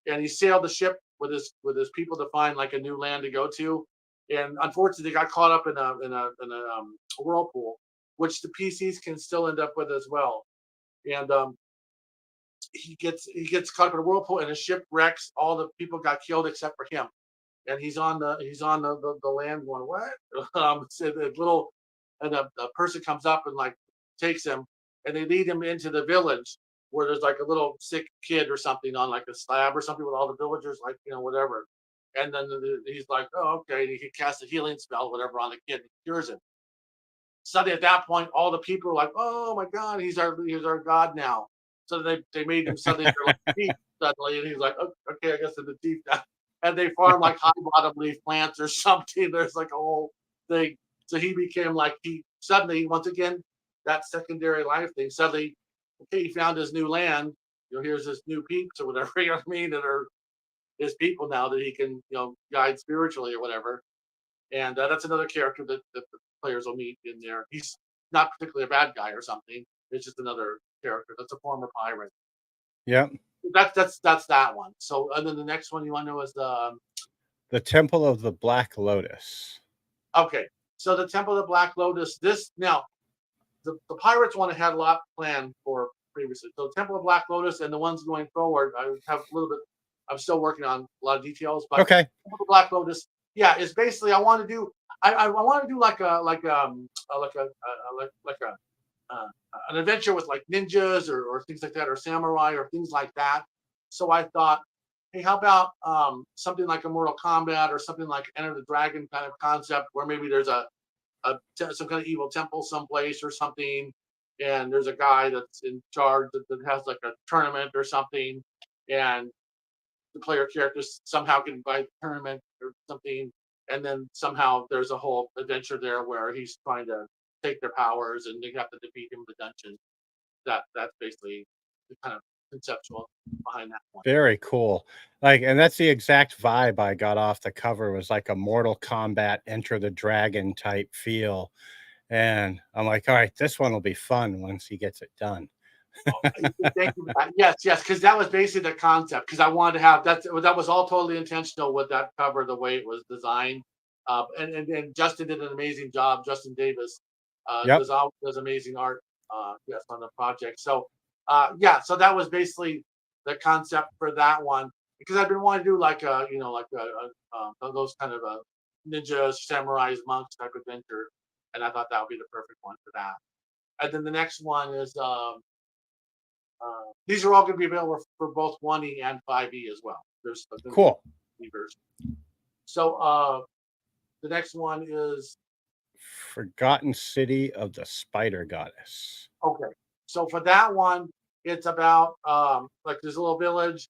and he sailed the ship with his people to find like a new land to go to, and unfortunately got caught up in a whirlpool, which the PCs can still end up with as well, and he gets caught up in a whirlpool and his ship wrecks. All the people got killed except for him, and he's on the land going what? So the little and the person comes up and like takes him, and they lead him into the village where there's like a little sick kid or something on like a slab or something with all the villagers like whatever, and then he's like, oh okay, and he casts a healing spell whatever on the kid and cures him. Suddenly at that point, all the people are like, oh my god, he's our god now. So they made him suddenly like thief suddenly, and he's like, oh, okay, I guess they're the thief now. And they farm like high bottom leaf plants or something. There's like a whole thing. So he became like suddenly once again that secondary life thing. Suddenly, okay, he found his new land. Here's his new peeps or whatever. You know what I mean? That are his people now that he can guide spiritually or whatever. And that's another character that the players will meet in there. He's not particularly a bad guy or something. It's just another character that's a former pirate. Yep. That's that one. So, and then the next one you want to know is the Temple of the Black Lotus. Okay. So the Temple of the Black Lotus. This now, the pirates one I had a lot planned for previously. So Temple of Black Lotus and the ones going forward, I have a little bit. I'm still working on a lot of details, but okay. Temple of Black Lotus, yeah, is basically I want to do. I want to do like an adventure with like ninjas or things like that, or samurai or things like that. So I thought, hey, how about something like a Mortal Kombat or something like Enter the Dragon kind of concept, where maybe there's some kind of evil temple someplace or something, and there's a guy that's in charge that has like a tournament or something, and the player characters somehow get invited to the tournament or something, and then somehow there's a whole adventure there where he's trying to take their powers and they have to defeat him in the dungeon. That's basically the kind of conceptual behind that one. Very cool. And that's the exact vibe I got off the cover. Was like a Mortal Kombat Enter the Dragon type feel. And I'm like, all right, this one will be fun once he gets it done. Thank you. Yes, because that was basically the concept. Because I wanted to have that was all totally intentional with that cover, the way it was designed. And Justin did an amazing job. Justin Davis does amazing art. Yes, on the project. So so that was basically the concept for that one. Because I've been wanting to do like those kind of ninjas, samurais, monks type adventure, and I thought that would be the perfect one for that. And then the next one is these are all going to be available for both 1E and 5E as well. There's cool. So the next one is Forgotten City of the Spider Goddess. Okay, so for that one, it's about like there's a little village,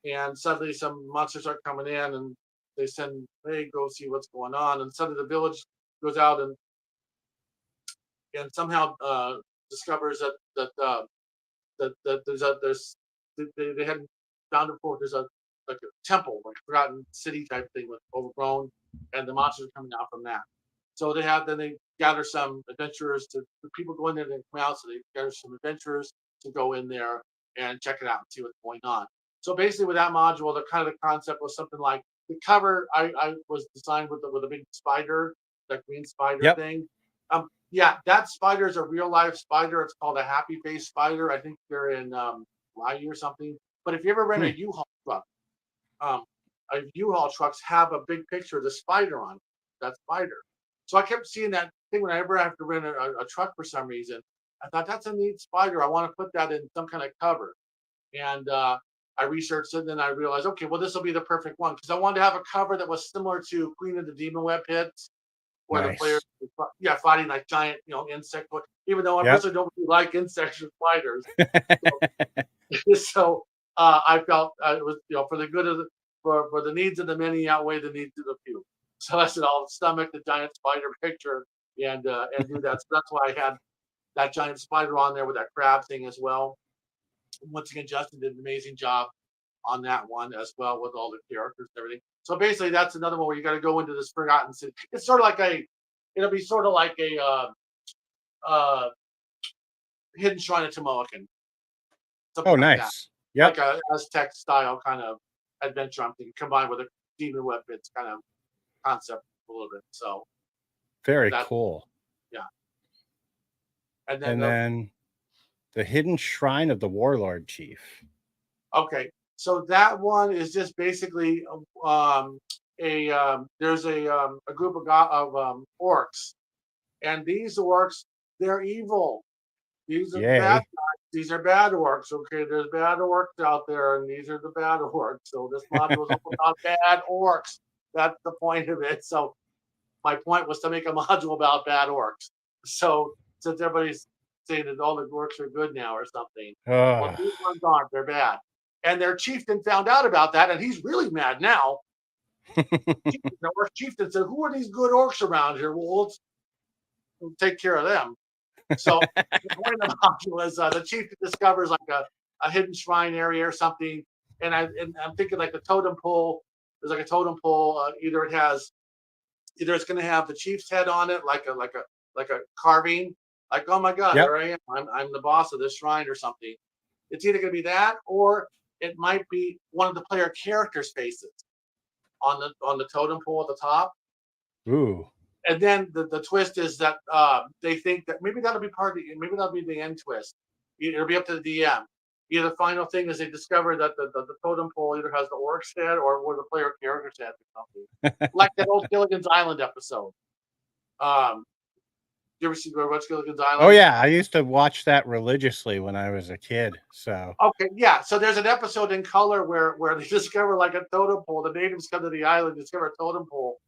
and suddenly some monsters start coming in, and they send, hey, go see what's going on, and suddenly the village goes out and somehow discovers that they hadn't found it before. There's a temple, like forgotten city type thing with overgrown, and the monsters are coming out from that. So they gather some adventurers the people go in there and come out. So they gather some adventurers to go in there and check it out and see what's going on. So basically, with that module, the concept was something like the cover. I was designed with a big spider, that green spider thing. That spider is a real life spider. It's called a happy face spider. I think they're in Hawaii or something. But if you ever rent a U-Haul truck, U-Haul trucks have a big picture of the spider on it, that spider. So I kept seeing that thing whenever I have to rent a truck for some reason. I thought, that's a neat spider. I want to put that in some kind of cover. And I researched it, and then I realized, okay, well, this will be the perfect one, because I wanted to have a cover that was similar to Queen of the Demon Web Pits, where the players, fighting like giant, insect. Even though I personally don't really like insects or spiders, so I felt it was, for the good of for the needs of the many outweigh the needs of the few. So I said, I'll stomach the giant spider picture and do that. So that's why I had that giant spider on there with that crab thing as well. Once again, Justin did an amazing job on that one as well, with all the characters and everything. So basically, that's another one where you got to go into this forgotten city. It's sort of like it'll be sort of like a hidden shrine of Tomoakan. Oh, nice. Yeah, like a Aztec style kind of adventure. I'm thinking combined with a demon web bits kind of concept a little bit. So very cool. Yeah. And then the hidden shrine of the Warlord Chief. Okay, so that one is just basically there's a group of orcs, and these orcs, they're evil. These are bad guys. These are bad orcs. Okay, there's bad orcs out there, and these are the bad orcs. So this module is all about bad orcs. That's the point of it. So my point was to make a module about bad orcs. So since everybody's saying that all the orcs are good now or something, well, these ones aren't. They're bad. And their chieftain found out about that, and he's really mad now. The orc chieftain said, "Who are these good orcs around here, wolves?" take care of them. So the point of the module is the chief discovers like a hidden shrine area or something, and I'm thinking like the totem pole. There's like a totem pole. Either it's going to have the chief's head on it, like a carving, like oh my god, Yep. there I am, I'm the boss of this shrine or something. It's either going to be that, or it might be one of the player characters' faces on the totem pole at the top. Ooh. And then the twist is that they think that maybe that'll be maybe that'll be the end twist. It'll be up to the DM. Either the final thing is they discover that the totem pole either has the orc's head or the player character's head or something. Like that old Gilligan's Island episode. You ever watch Gilligan's Island? Oh yeah, I used to watch that religiously when I was a kid. So okay, yeah. So there's an episode in color where they discover like a totem pole. The natives come to the island, discover a totem pole.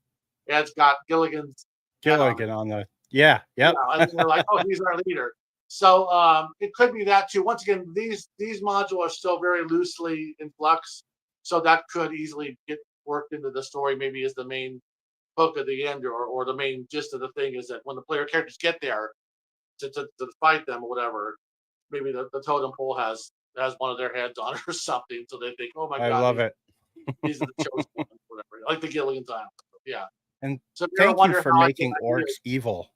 And it's got Gilligan's Gilligan on the yep. Yeah, and they're like, oh, he's our leader. So it could be that too. Once again, these modules are still very loosely in flux, so that could easily get worked into the story. Maybe as the main hook at the end, or the main gist of the thing is that when the player characters get there to fight them or whatever, maybe the totem pole has one of their heads on it or something, so they think, oh my god, I love it. These are the chosen ones, whatever, like the Gilligan's Island. Yeah. And so thank you for making orcs evil.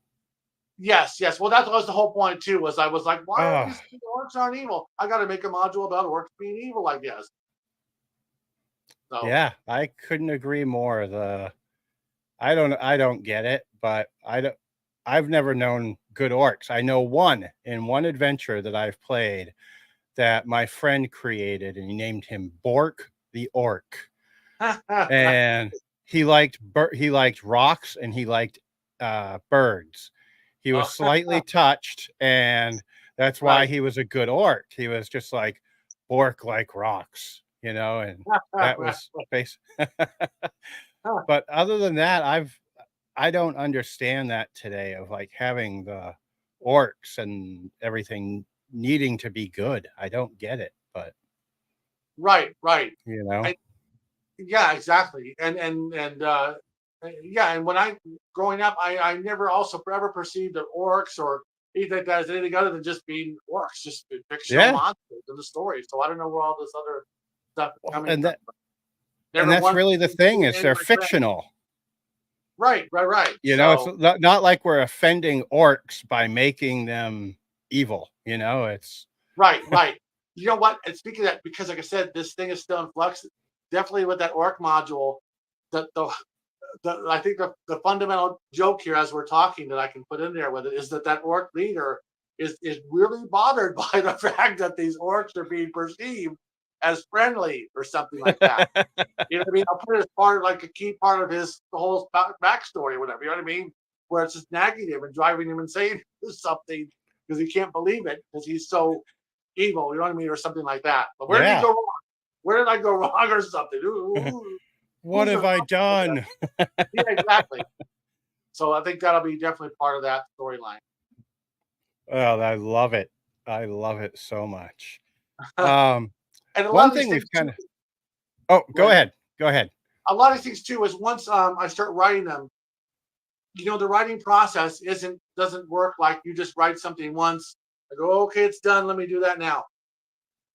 Yes. Well, that was the whole point too. Was I was like, why are these orcs aren't evil? I got to make a module about orcs being evil, I guess. So. Yeah, I couldn't agree more. I don't get it, but I've never known good orcs. I know one in one adventure that I've played that my friend created, and he named him Bork the Orc, and he liked rocks and he liked birds. He was slightly touched, and that's why he was a good orc. He was just like Bork like rocks, and that was basic. But other than that, I don't understand that today of like having the orcs and everything needing to be good. I don't get it, but right. Yeah, exactly. And yeah, and when growing up, I never also ever perceived that orcs or anything like that as anything other than just being orcs, just fictional monsters in the story. So I don't know where all this other stuff is coming and from. And that's really the thing, is they're fictional. Right. It's not like we're offending orcs by making them evil, it's right. You know what? And speaking of that, because like I said, this thing is still in flux. Definitely with that orc module, I think the fundamental joke here as we're talking that I can put in there with it is that orc leader is really bothered by the fact that these orcs are being perceived as friendly or something like that. You know what I mean? I'll put it as part of like a key part of his whole backstory or whatever. You know what I mean? Where it's just nagging him and driving him insane or something because he can't believe it because he's so evil. You know what I mean? Or something like that. But where did he go wrong? Where did I go wrong or something? What have I done? Yeah, exactly. So I think that'll be definitely part of that storyline. Oh, I love it. I love it so much. And one thing we've kind of... Oh, go ahead. A lot of things too is once I start writing them, the writing process doesn't work like you just write something once. I go, okay, it's done. Let me do that now.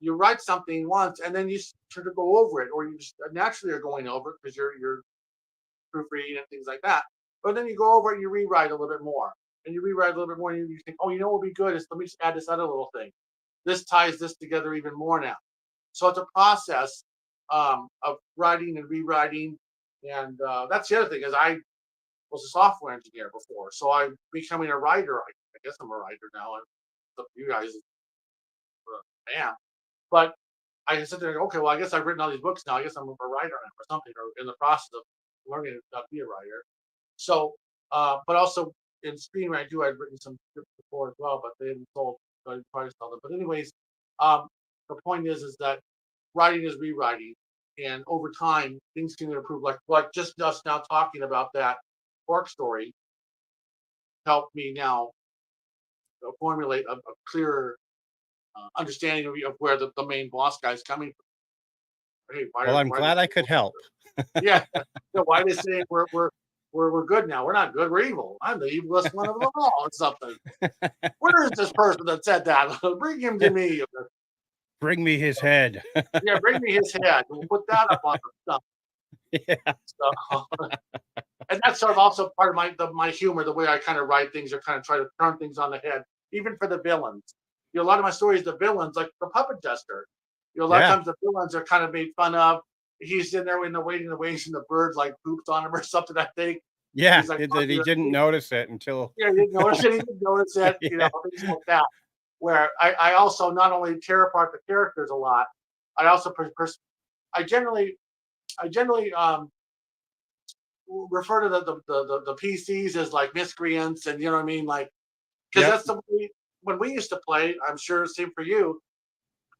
You write something once and then you sort of go over it, or you just naturally are going over it because you're proofreading and things like that. But then you go over it and you rewrite a little bit more, and you rewrite a little bit more, and you think, oh, what would be good is let me just add this other little thing. This ties this together even more now. So it's a process of writing and rewriting, and that's the other thing is I was a software engineer before, so I'm becoming a writer. I guess I'm a writer now. And you guys, am. But I sit there and go, okay, well, I guess I've written all these books now. I guess I'm a writer now or something, or in the process of learning how to be a writer. So, but also in screenwriting too, I've written some scripts before as well, but they haven't sold, so I didn't try to sell them. But anyways, the point is that writing is rewriting, and over time things can improve. Like just us now talking about that orc story helped me now formulate a clearer understanding of where the main boss guy is coming from. Hey, I'm glad I could help. Yeah, why they say we're we're good now. We're not good. We're evil. I'm the evilest one of them all, or something. Where is this person that said that? Bring him to me. Bring me his head. Yeah, bring me his head. We'll put that up on the stuff. Yeah. So, and that's sort of also part of my humor, the way I kind of write things or kind of try to turn things on the head, even for the villains. A lot of my stories, the villains, like the puppet jester, a lot of Yeah. times the villains are kind of made fun of. He's in there in the waiting the wings and the bird like poops on him or something, I think. Yeah. He's like, That he didn't notice it until. yeah, you didn't notice it, he didn't notice it, Yeah. things like that. Where I also not only tear apart the characters a lot, I also I generally refer to the PCs as like miscreants, and you know what I mean, like because Yep. that's the way when we used to play. I'm sure same for you.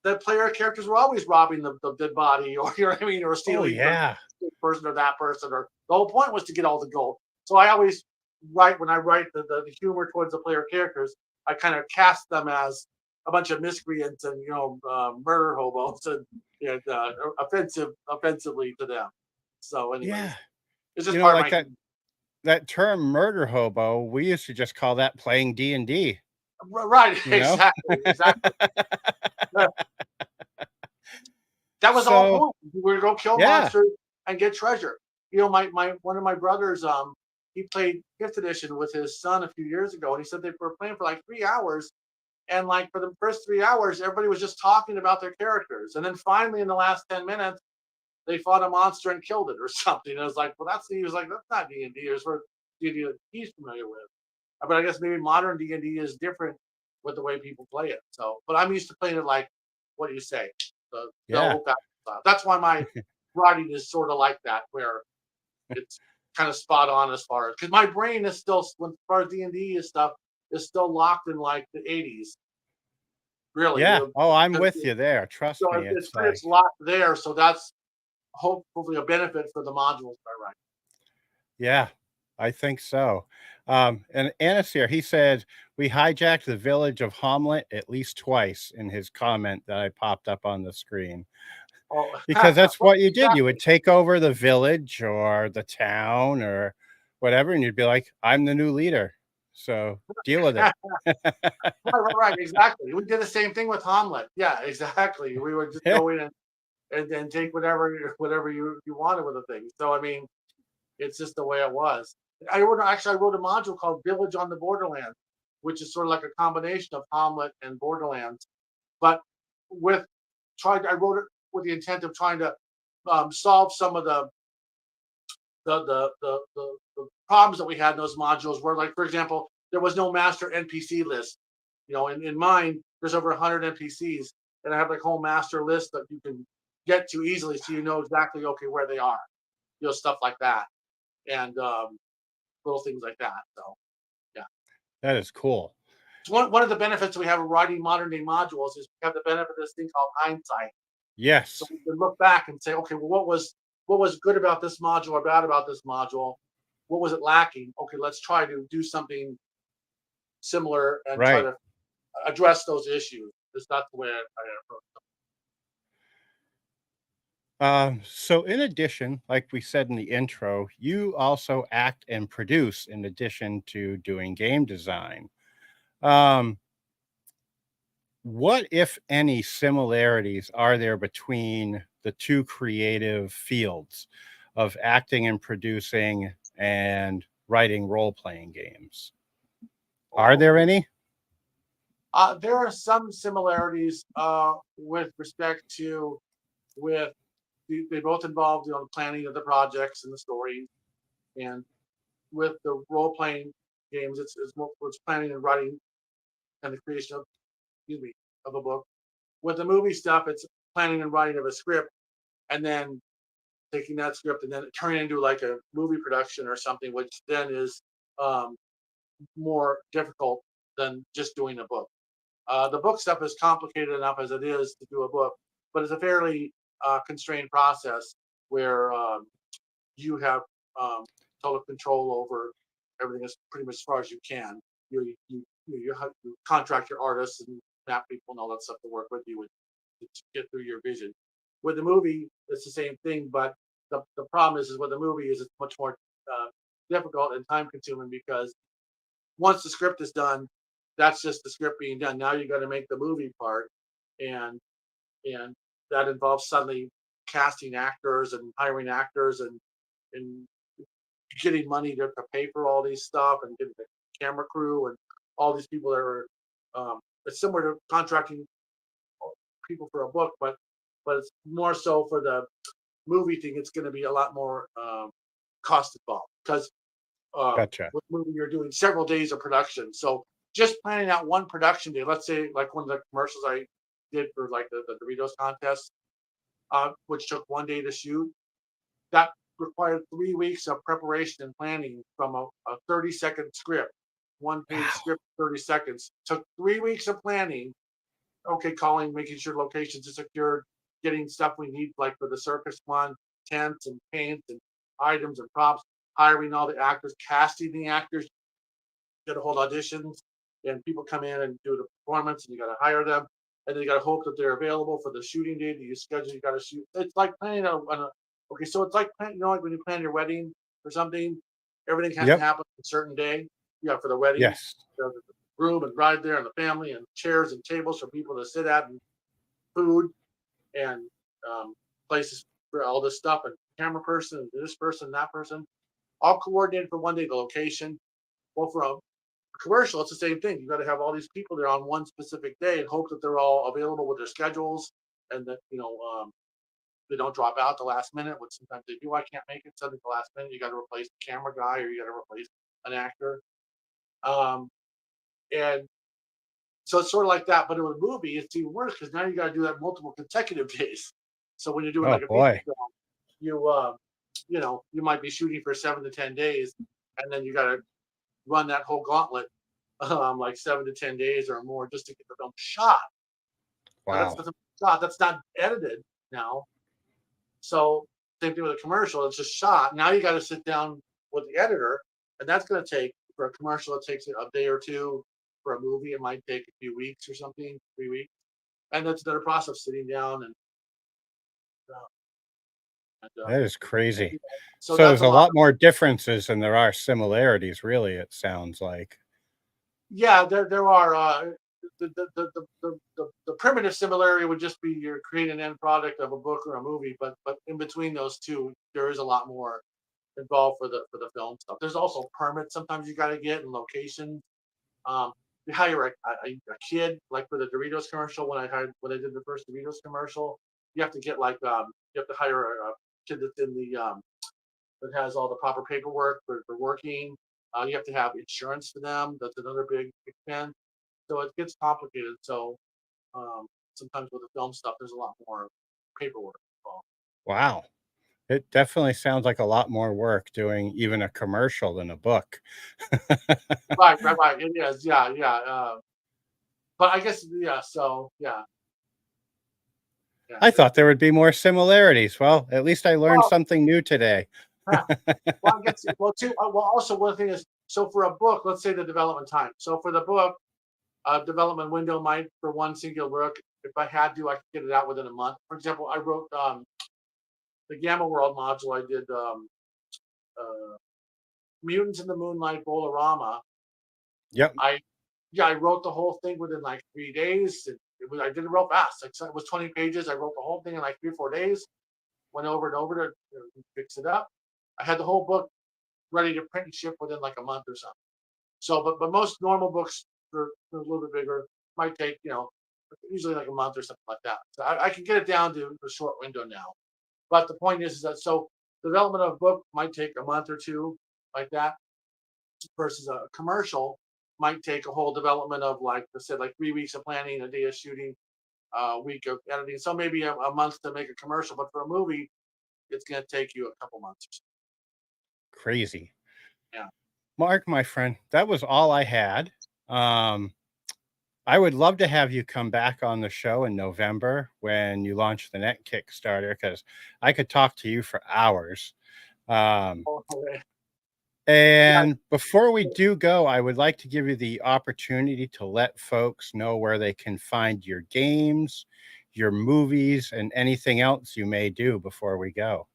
The player characters were always robbing the dead body, or you know what I mean, or Oh stealing from yeah. this person or that person, or the whole point was to get all the gold. So I always write when I write the humor towards the player characters, I kind of cast them as a bunch of miscreants and murder hobos and offensively to them. So, Yeah. anyways, it's just part of Like my that term murder hobo, we used to just call that playing D&D, right. you know? Exactly. That was the whole So, point. We were to go kill yeah. monsters and get treasure. My one of my brothers, he played fifth edition with his son a few years ago, and he said they were playing for like 3 hours, and like for the first 3 hours, everybody was just talking about their characters, and then finally in the last 10 minutes, they fought a monster and killed it or something. And I was like, well, he was like, that's not D&D. It's for D&D that he's familiar with. But I guess maybe modern D&D is different with the way people play it. So, but I'm used to playing it like, what do you say? The Yeah. old style. That's why my writing is sort of like that, where it's kind of spot on as far as because my brain is still, as far as D&D and stuff, is still locked in like the 80s. Really, Yeah. Oh, I'm because with you there. Trust me. it's It's pretty like, much locked there. So that's hopefully a benefit for the modules I write. yeah, I think so. And Annis here, he said, we hijacked the village of Hamlet at least twice in his comment that I popped up on the screen. Oh, Because that's well, what you did. You would exactly. take over the village or the town or whatever, and you'd be like, I'm the new leader. So deal with it. Right, exactly. We did the same thing with Hamlet. Yeah, exactly. We would just Yeah. go in and then take whatever you wanted with the thing. So I mean, it's just the way it was. I wrote a module called Village on the Borderlands, which is sort of like a combination of Hamlet and Borderlands, but with I wrote it with the intent of trying to solve some of the problems that we had in those modules. Where, like, for example, there was no master NPC list. In mine, there's over 100 NPCs, and I have like whole master list that you can get to easily, so you know exactly okay where they are. Stuff like that, and little things like that. So yeah, That is cool. it's one of the benefits we have of writing modern day modules is we have the benefit of this thing called hindsight. So Yes. we can look back and say, okay, well, what was good about this module or bad about this module? What was it lacking? Okay, let's try to do something similar and try Right. to address those issues. Is that the way I approach So in addition, like we said in the intro, you also act and produce in addition to doing game design. Um, what, if any, similarities are there between the two creative fields of acting and producing and writing role-playing games? Are it. there any? There are some similarities with respect to with they both involve the planning of the projects and the stories, and with the role playing games, it's planning and writing and the creation of of a book. With the movie stuff, it's planning and writing of a script, and then taking that script and then turning it into like a movie production or something, which then is um, more difficult than just doing a book. The book stuff is complicated enough as it is to do a book, but it's a fairly constrained process where you have total control over everything as pretty much as far as you can. You contract your artists and map people and all that stuff to work with you to get through your vision. With the movie, it's the same thing, but the problem is with the movie is it's much more uh, difficult and time consuming because once the script is done, that's just the script being done. Now you got to make the movie part, and and that involves suddenly casting actors and hiring actors and getting money to pay for all these stuff and getting the camera crew and all these people that are. It's similar to contracting people for a book, but it's more so for the movie thing. It's going to be a lot more cost involved because Gotcha. with movie you're doing several days of production. So just planning out one production day. Let's say like one of the commercials I did for like the Doritos contest, which took one day to shoot. That required 3 weeks of preparation and planning from a 30-second script, one page Wow. script, 30 seconds. Took 3 weeks of planning. Okay, calling, making sure locations are secured, getting stuff we need, like for the circus one, tents and paint and items and props, hiring all the actors, casting the actors, get a hold auditions, and people come in and do the performance, and you got to hire them, and then you got to hope that they're available for the shooting day. You schedule, you got to shoot. It's like planning okay, so it's like like when you plan your wedding or something, everything has to Yep. happen on a certain day. Yeah, for the wedding, Yes. the groom and bride there, and the family, and chairs and tables for people to sit at, and food, and um, places for all this stuff, and camera person, and this person, that person, all coordinated for one day. The location. Well, for a commercial, it's the same thing. You got to have all these people there on one specific day and hope that they're all available with their schedules and that they don't drop out the last minute. Which sometimes they do. I can't make it. Suddenly, the last minute, you got to replace the camera guy or you got to replace an actor. Um, and so it's sort of like that. But in a movie, it's even worse because now you got to do that multiple consecutive days. So when you're doing Oh like a feature boy. film, you might be shooting for 7 to 10 days, and then you got to run that whole gauntlet like 7 to 10 days or more just to get the film shot. Now that's Wow. not shot. That's not edited now. So same thing with a commercial. It's just shot. Now you got to sit down with the editor, and that's going to take for a commercial. It takes a day or two. For a movie, it might take a few weeks or something, 3 weeks, and that's another process sitting down uh, That is crazy. so So that's there's a a lot. lot more differences than there are similarities, really, it sounds like. Yeah, there are the primitive similarity would just be you're creating an end product of a book or a movie, but in between those two, there is a lot more involved for the film stuff. There's also permits sometimes you got to get in locations. Um, you hire a kid like for the Doritos commercial when I did the first Doritos commercial. You have to get you have to hire a kid that's in the that has all the proper paperwork for working. You have to have insurance for them. That's another big expense. So it gets complicated. So sometimes with the film stuff, there's a lot more paperwork involved. Wow. It definitely sounds like a lot more work doing even a commercial than a book. Right, right, right. It is. Yeah, yeah. But I guess yeah. So yeah, yeah. I thought there would be more similarities. Well, at least I learned Well, something new today. yeah. Well, I guess well too. Well, also one thing is so for a book, let's say the development time. So for the book, development window might for one singular book. If I had to, I could get it out within a month. For example, I wrote the Gamma World module. I did uh, Mutants in the Moonlight Bolorama. Yep. I Yeah, I wrote the whole thing within like 3 days. I did it real fast. Like so it was 20 pages. I wrote the whole thing in like 3 or 4 days. Went over and over to fix it up. I had the whole book ready to print and ship within like a month or so. So, but most normal books are a little bit bigger. Might take usually like a month or something like that. So I can get it down to a short window now. But the point is that so development of a book might take a month or two like that versus a commercial might take a whole development of like I said, like 3 weeks of planning, a day of shooting, a week of editing. So maybe a month to make a commercial, but for a movie, it's going to take you a couple months or so. Crazy. Yeah. Mark, my friend, that was all I had. Um, I would love to have you come back on the show in November when you launch the net Kickstarter because I could talk to you for hours. Um, Okay. Yeah. and before we do go, I would like to give you the opportunity to let folks know where they can find your games, your movies, and anything else you may do before we go.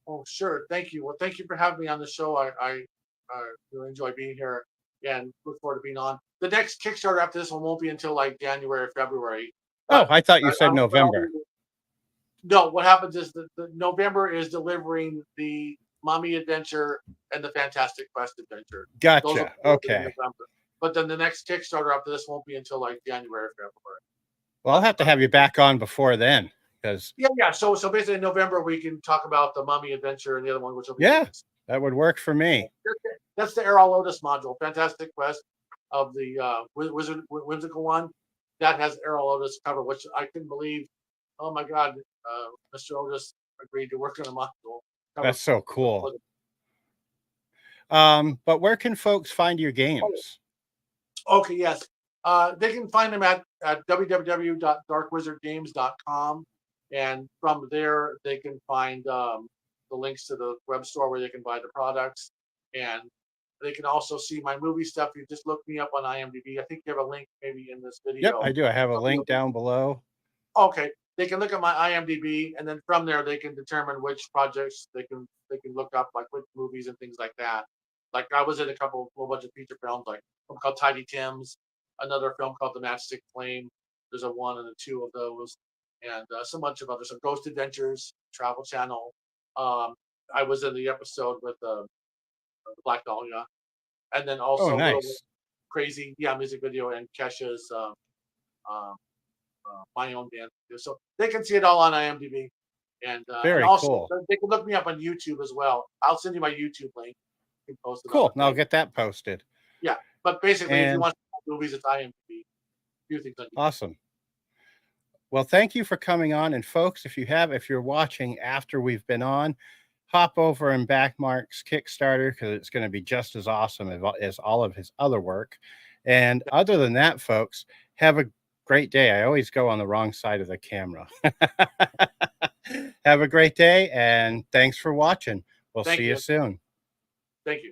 Oh, sure. Thank you. Well, thank you for having me on the show. I really enjoy being here and look forward to being on. The next Kickstarter after this one won't be until like January or February. Oh, But I thought you said but I'll November. be, no, what happens is the November is delivering the Mommy Adventure and the Fantastic Quest Adventure. Those will Gotcha. be in Okay. November. But then the next Kickstarter after this won't be until like January or February. Well, I'll have to have you back on before then, because Yeah. So basically in November we can talk about the Mummy Adventure and the other one, which will be yeah, that would work for me. that's the Errol Lotus module, Fantastic Quest of the Whimsical one. That has Errol Lotus covered, which I couldn't believe. Oh my God, Mr. Otis agreed to work on a module. That's so cool. For But where can folks find your games? Okay, yes. They can find them at www.darkwizardgames.com. And from there, they can find the links to the web store where they can buy the products. And they can also see my movie stuff. You just look me up on IMDb. I think you have a link maybe in this video. Yep, I do. I have a link down below. Okay. They can look at my IMDb, and then from there they can determine which projects they can look up, like which movies and things like that. Like I was in a whole bunch of feature films, like one called Tidy Tim's, another film called The Matchstick Flame. There's a one and a two of those, and so bunch of others. So Ghost Adventures, Travel Channel. I was in the episode with the Black Dahlia, and then Oh, also nice. Crazy, music video, and Kesha's my own dance video. So they can see it all on IMDb. And Very also cool. they can look me up on YouTube as well. I'll send you my YouTube link. You can post it Cool. on the Now I'll thing. get that posted. Yeah. But basically, if you And want to watch movies, it's IMDb. Few things on YouTube. awesome. Well, thank you for coming on. And folks, if you're watching after we've been on, hop over and back Mark's Kickstarter, because it's going to be just as awesome as all of his other work. And other than that, folks, have a great day. I always go on the wrong side of the camera. Have a great day, and thanks for watching. We'll see you soon. Thank you.